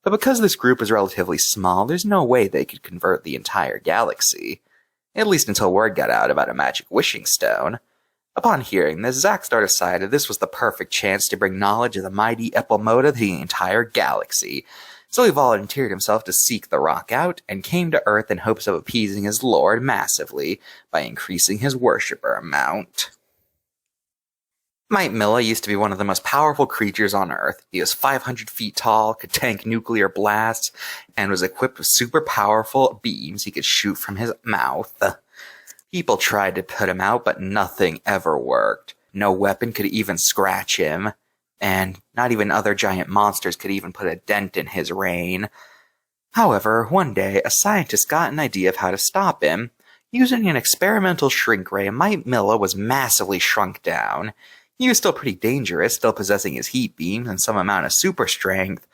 But because this group is relatively small, there's no way they could convert the entire galaxy. At least until word got out about a magic wishing stone. Upon hearing this, Zackstar decided this was the perfect chance to bring knowledge of the mighty Epelmoda to the entire galaxy. So he volunteered himself to seek the rock out, and came to Earth in hopes of appeasing his lord massively by increasing his worshipper amount. Might Milla used to be one of the most powerful creatures on Earth. He was 500 feet tall, could tank nuclear blasts, and was equipped with super powerful beams he could shoot from his mouth. People tried to put him out, but nothing ever worked. No weapon could even scratch him. And not even other giant monsters could even put a dent in his reign. However, one day, a scientist got an idea of how to stop him. Using an experimental shrink ray, Might Milla was massively shrunk down. He was still pretty dangerous, still possessing his heat beams and some amount of super strength,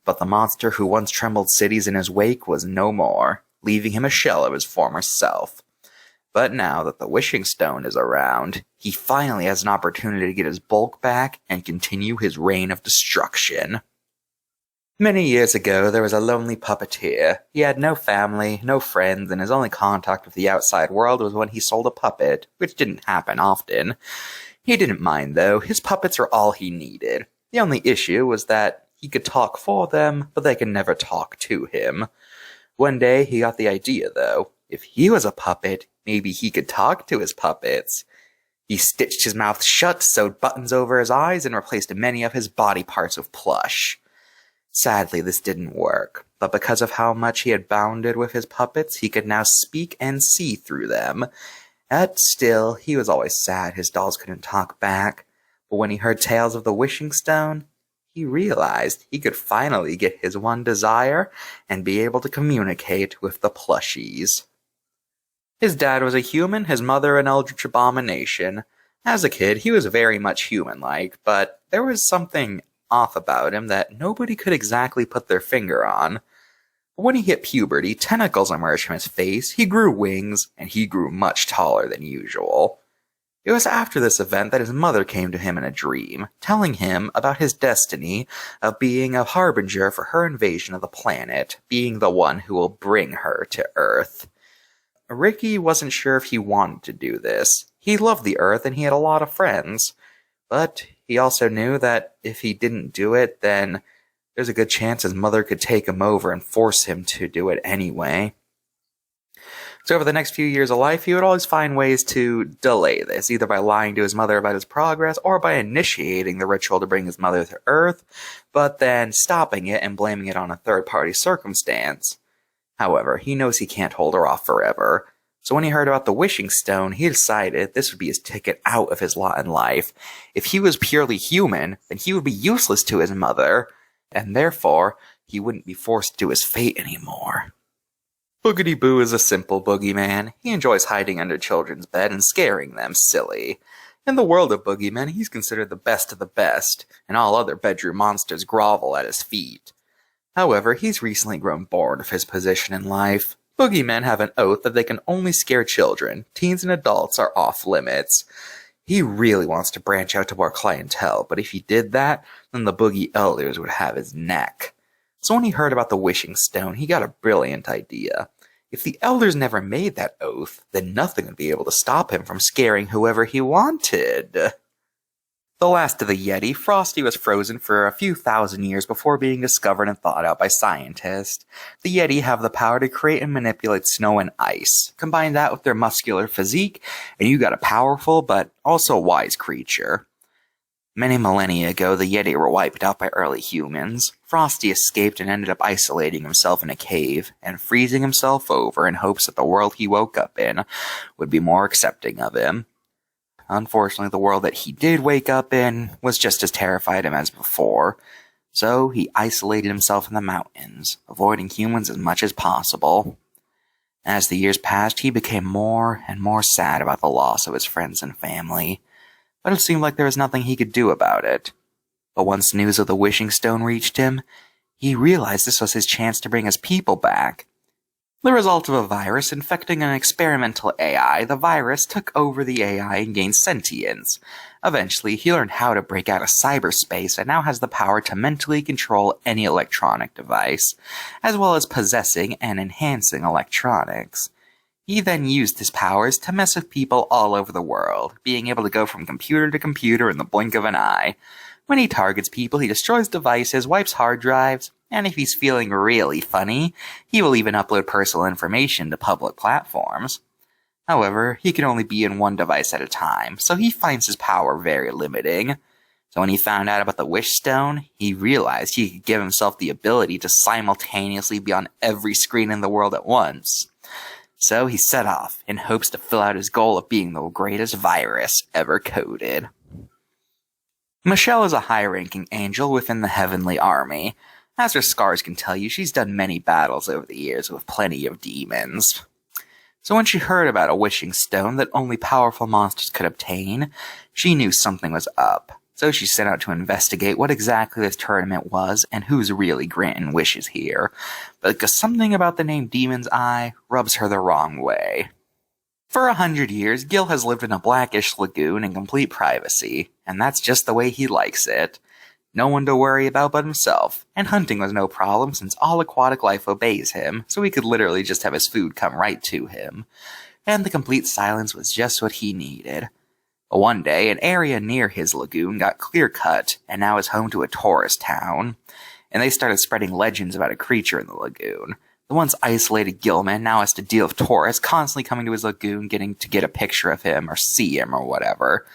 but the monster who once trembled cities in his wake was no more, leaving him a shell of his former self. But now that the wishing stone is around, he finally has an opportunity to get his bulk back and continue his reign of destruction. Many years ago, there was a lonely puppeteer. He had no family, no friends, and his only contact with the outside world was when he sold a puppet, which didn't happen often. He didn't mind, though. His puppets were all he needed. The only issue was that he could talk for them, but they could never talk to him. One day, he got the idea, though. if he was a puppet, maybe he could talk to his puppets. He stitched his mouth shut, sewed buttons over his eyes, and replaced many of his body parts with plush. Sadly, this didn't work, but because of how much he had bonded with his puppets, he could now speak and see through them. Yet still, he was always sad his dolls couldn't talk back, but when he heard tales of the wishing stone, he realized he could finally get his one desire and be able to communicate with the plushies. His dad was a human, his mother an eldritch abomination. As a kid, he was very much human-like, but there was something off about him that nobody could exactly put their finger on. But when he hit puberty, tentacles emerged from his face, he grew wings, and he grew much taller than usual. It was after this event that his mother came to him in a dream, telling him about his destiny of being a harbinger for her invasion of the planet, being the one who will bring her to Earth. Ricky wasn't sure if he wanted to do this. He loved the Earth and he had a lot of friends, but he also knew that if he didn't do it, then there's a good chance his mother could take him over and force him to do it anyway. So over the next few years of life, he would always find ways to delay this, either by lying to his mother about his progress, or by initiating the ritual to bring his mother to Earth, but then stopping it and blaming it on a third-party circumstance. However, he knows he can't hold her off forever, so when he heard about the wishing stone, he decided this would be his ticket out of his lot in life. If he was purely human, then he would be useless to his mother, and therefore, he wouldn't be forced to his fate anymore. Boogity Boo is a simple boogeyman. He enjoys hiding under children's bed and scaring them silly. In the world of boogeymen, he's considered the best of the best, and all other bedroom monsters grovel at his feet. However, he's recently grown bored of his position in life. Boogeymen have an oath that they can only scare children. Teens and adults are off limits. He really wants to branch out to more clientele, but if he did that, then the Boogie Elders would have his neck. So when he heard about the wishing stone, he got a brilliant idea. If the Elders never made that oath, then nothing would be able to stop him from scaring whoever he wanted. The last of the Yeti, Frosty was frozen for a few thousand years before being discovered and thought out by scientists. The Yeti have the power to create and manipulate snow and ice. Combine that with their muscular physique, and you got a powerful but also wise creature. Many millennia ago, the Yeti were wiped out by early humans. Frosty escaped and ended up isolating himself in a cave, and freezing himself over in hopes that the world he woke up in would be more accepting of him. Unfortunately, the world that he did wake up in was just as terrified him as before, so he isolated himself in the mountains, avoiding humans as much as possible. As the years passed, he became more and more sad about the loss of his friends and family, but it seemed like there was nothing he could do about it. But once news of the wishing stone reached him, he realized this was his chance to bring his people back. The result of a virus infecting an experimental AI, the virus took over the AI and gained sentience. Eventually, he learned how to break out of cyberspace and now has the power to mentally control any electronic device, as well as possessing and enhancing electronics. He then used his powers to mess with people all over the world, being able to go from computer to computer in the blink of an eye. When he targets people, he destroys devices, wipes hard drives, and if he's feeling really funny, he will even upload personal information to public platforms. However, he can only be in one device at a time, so he finds his power very limiting. So when he found out about the Wish Stone, he realized he could give himself the ability to simultaneously be on every screen in the world at once. So he set off, in hopes to fill out his goal of being the greatest virus ever coded. Michelle is a high-ranking angel within the Heavenly Army. As her scars can tell you, she's done many battles over the years with plenty of demons. So when she heard about a wishing stone that only powerful monsters could obtain, she knew something was up. So she set out to investigate what exactly this tournament was and who's really granting wishes here, because something about the name Demon's Eye rubs her the wrong way. For 100 years, Gil has lived in a blackish lagoon in complete privacy, and that's just the way he likes it. No one to worry about but himself, and hunting was no problem since all aquatic life obeys him, so he could literally just have his food come right to him. And the complete silence was just what he needed. But one day, an area near his lagoon got clear-cut, and now is home to a tourist town. And they started spreading legends about a creature in the lagoon. The once isolated Gilman now has to deal with tourists constantly coming to his lagoon getting to get a picture of him or see him or whatever.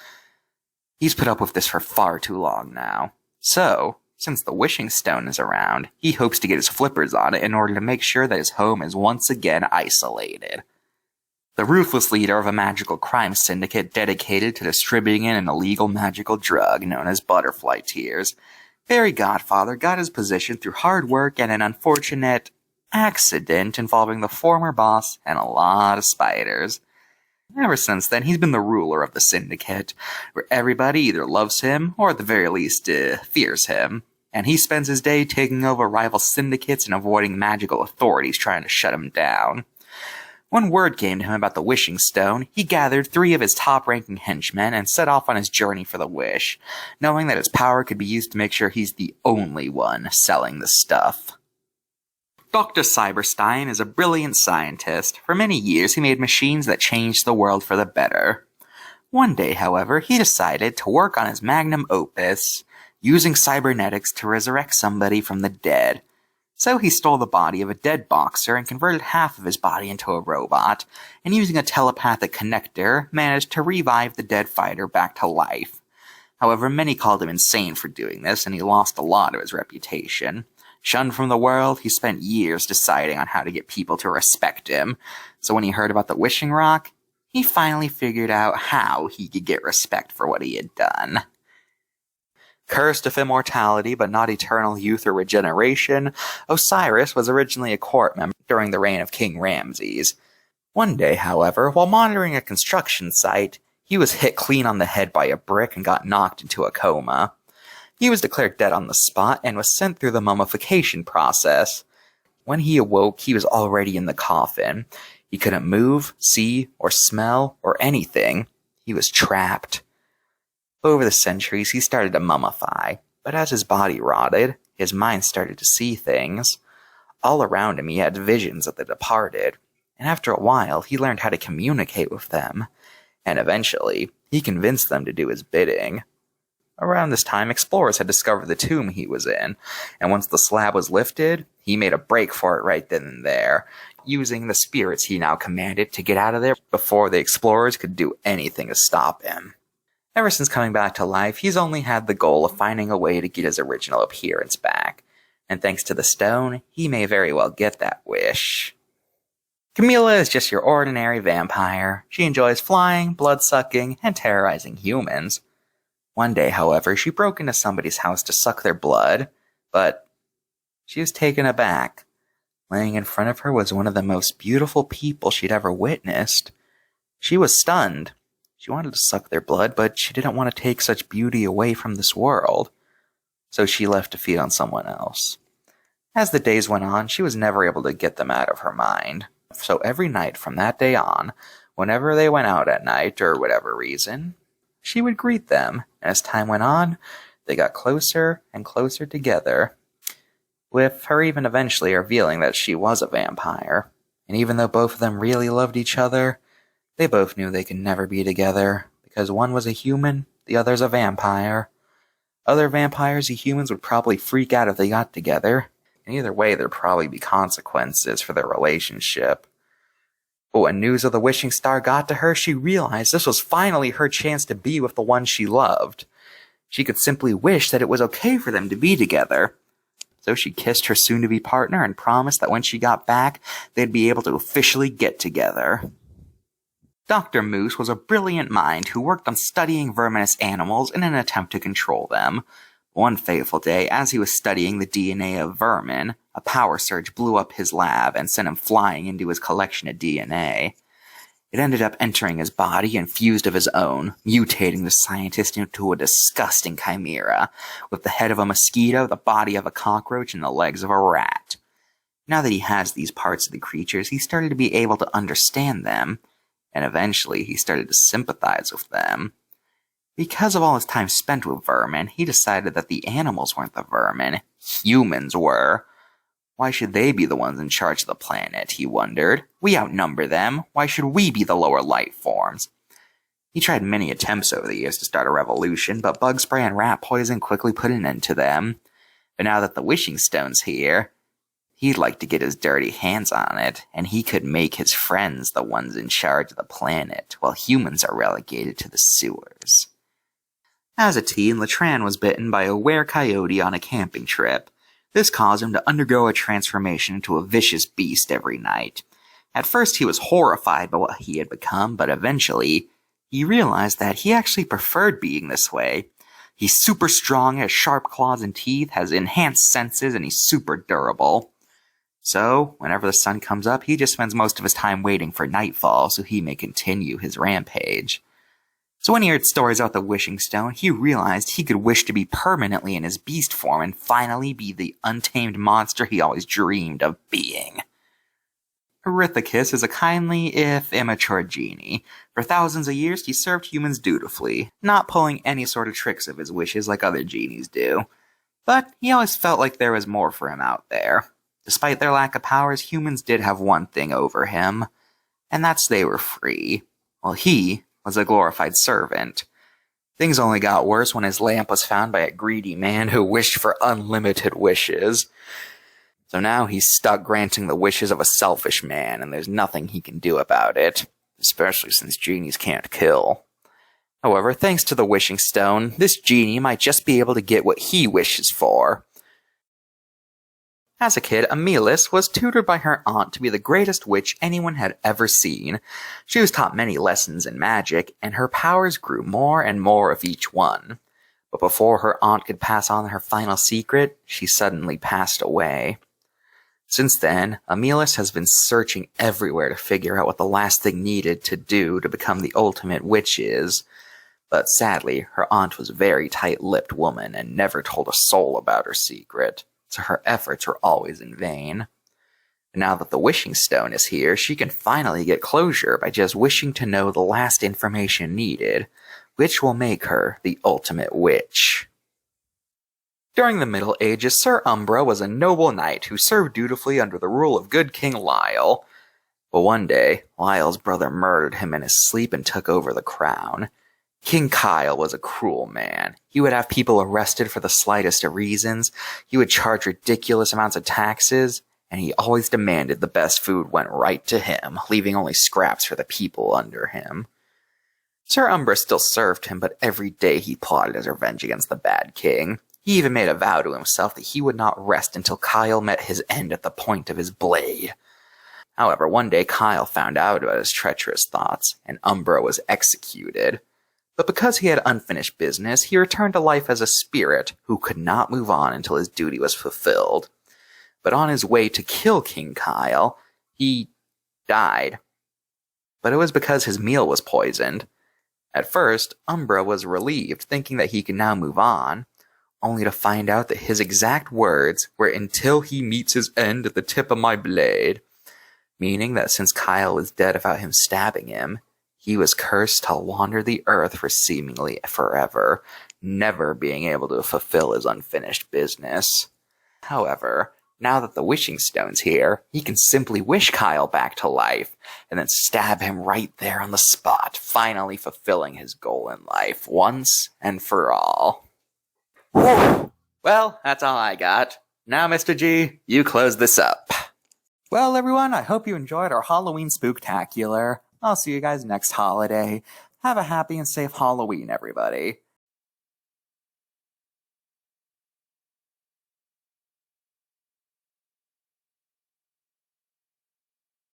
He's put up with this for far too long now. So, since the wishing stone is around, he hopes to get his flippers on it in order to make sure that his home is once again isolated. The ruthless leader of a magical crime syndicate dedicated to distributing an illegal magical drug known as butterfly tears, Fairy Godfather got his position through hard work and an unfortunate accident involving the former boss and a lot of spiders. Ever since then, he's been the ruler of the syndicate, where everybody either loves him or at the very least fears him, and he spends his day taking over rival syndicates and avoiding magical authorities trying to shut him down. When word came to him about the wishing stone, he gathered 3 of his top-ranking henchmen and set off on his journey for the wish, knowing that his power could be used to make sure he's the only one selling the stuff. Dr. Cyberstein is a brilliant scientist. For many years, he made machines that changed the world for the better. One day, however, he decided to work on his magnum opus, using cybernetics to resurrect somebody from the dead. So he stole the body of a dead boxer and converted half of his body into a robot, and using a telepathic connector, managed to revive the dead fighter back to life. However, many called him insane for doing this, and he lost a lot of his reputation. Shunned from the world, he spent years deciding on how to get people to respect him. So when he heard about the Wishing Rock, he finally figured out how he could get respect for what he had done. Cursed with immortality but not eternal youth or regeneration, Osiris was originally a court member during the reign of King Ramses. One day, however, while monitoring a construction site, he was hit clean on the head by a brick and got knocked into a coma. He was declared dead on the spot and was sent through the mummification process. When he awoke, he was already in the coffin. He couldn't move, see, or smell, or anything. He was trapped. Over the centuries, he started to mummify, but as his body rotted, his mind started to see things. All around him, he had visions of the departed, and after a while, he learned how to communicate with them, and eventually, he convinced them to do his bidding. Around this time, explorers had discovered the tomb he was in, and once the slab was lifted, he made a break for it right then and there, using the spirits he now commanded to get out of there before the explorers could do anything to stop him. Ever since coming back to life, he's only had the goal of finding a way to get his original appearance back, and thanks to the stone, he may very well get that wish. Camilla is just your ordinary vampire. She enjoys flying, blood-sucking, and terrorizing humans. One day, however, she broke into somebody's house to suck their blood, but she was taken aback. Laying in front of her was one of the most beautiful people she'd ever witnessed. She was stunned. She wanted to suck their blood, but she didn't want to take such beauty away from this world. So she left to feed on someone else. As the days went on, she was never able to get them out of her mind. So every night from that day on, whenever they went out at night or whatever reason, she would greet them. As time went on, they got closer and closer together, with her even eventually revealing that she was a vampire. And even though both of them really loved each other, they both knew they could never be together, because one was a human, the other's a vampire. Other vampires and humans would probably freak out if they got together, and either way there'd probably be consequences for their relationship. But when news of the wishing star got to her, she realized this was finally her chance to be with the one she loved. She could simply wish that it was okay for them to be together. So she kissed her soon-to-be partner and promised that when she got back, they'd be able to officially get together. Dr. Moose was a brilliant mind who worked on studying verminous animals in an attempt to control them. One fateful day, as he was studying the DNA of vermin, a power surge blew up his lab and sent him flying into his collection of DNA. It ended up entering his body and fused of his own, mutating the scientist into a disgusting chimera, with the head of a mosquito, the body of a cockroach, and the legs of a rat. Now that he has these parts of the creatures, he started to be able to understand them, and eventually he started to sympathize with them. Because of all his time spent with vermin, he decided that the animals weren't the vermin, humans were. Why should they be the ones in charge of the planet, he wondered. We outnumber them. Why should we be the lower life forms? He tried many attempts over the years to start a revolution, but bug spray and rat poison quickly put an end to them. But now that the wishing stone's here, He'd like to get his dirty hands on it, and he could make his friends the ones in charge of the planet, while humans are relegated to the sewers. As a teen, Latran was bitten by a were-coyote on a camping trip. This caused him to undergo a transformation into a vicious beast every night. At first, he was horrified by what he had become, but eventually, he realized that he actually preferred being this way. He's super strong, has sharp claws and teeth, has enhanced senses, and he's super durable. So, whenever the sun comes up, he just spends most of his time waiting for nightfall so he may continue his rampage. So when he heard stories about the wishing stone, he realized he could wish to be permanently in his beast form and finally be the untamed monster he always dreamed of being. Erithicus is a kindly, if immature genie. For thousands of years, he served humans dutifully, not pulling any sort of tricks of his wishes like other genies do. But he always felt like there was more for him out there. Despite their lack of powers, humans did have one thing over him, and that's they were free, while he was a glorified servant. Things only got worse when his lamp was found by a greedy man who wished for unlimited wishes. So now he's stuck granting the wishes of a selfish man, and there's nothing he can do about it, especially since genies can't kill. However, thanks to the wishing stone, this genie might just be able to get what he wishes for. As a kid, Amelis was tutored by her aunt to be the greatest witch anyone had ever seen. She was taught many lessons in magic, and her powers grew more and more of each one. But before her aunt could pass on her final secret, she suddenly passed away. Since then, Amelis has been searching everywhere to figure out what the last thing needed to do to become the ultimate witch is. But sadly, her aunt was a very tight-lipped woman and never told a soul about her secret. So her efforts were always in vain. Now that the wishing stone is here, she can finally get closure by just wishing to know the last information needed, which will make her the ultimate witch. During the Middle Ages, Sir Umbra was a noble knight who served dutifully under the rule of good King Lyle. But one day, Lyle's brother murdered him in his sleep and took over the crown. King Kyle was a cruel man. He would have people arrested for the slightest of reasons, he would charge ridiculous amounts of taxes, and he always demanded the best food went right to him, leaving only scraps for the people under him. Sir Umbra still served him, but every day he plotted his revenge against the bad king. He even made a vow to himself that he would not rest until Kyle met his end at the point of his blade. However, one day Kyle found out about his treacherous thoughts, and Umbra was executed. But because he had unfinished business, he returned to life as a spirit who could not move on until his duty was fulfilled. But on his way to kill King Kyle, he died. But it was because his meal was poisoned. At first, Umbra was relieved, thinking that he could now move on, only to find out that his exact words were "until he meets his end at the tip of my blade," meaning that since Kyle was dead without him stabbing him, he was cursed to wander the earth for seemingly forever, never being able to fulfill his unfinished business. However, now that the wishing stone's here, he can simply wish Kyle back to life, and then stab him right there on the spot, finally fulfilling his goal in life, once and for all. Whew. Well, that's all I got. Now, Mr. G, you close this up. Well, everyone, I hope you enjoyed our Halloween Spook-Tacular. I'll see you guys next holiday. Have a happy and safe Halloween, everybody.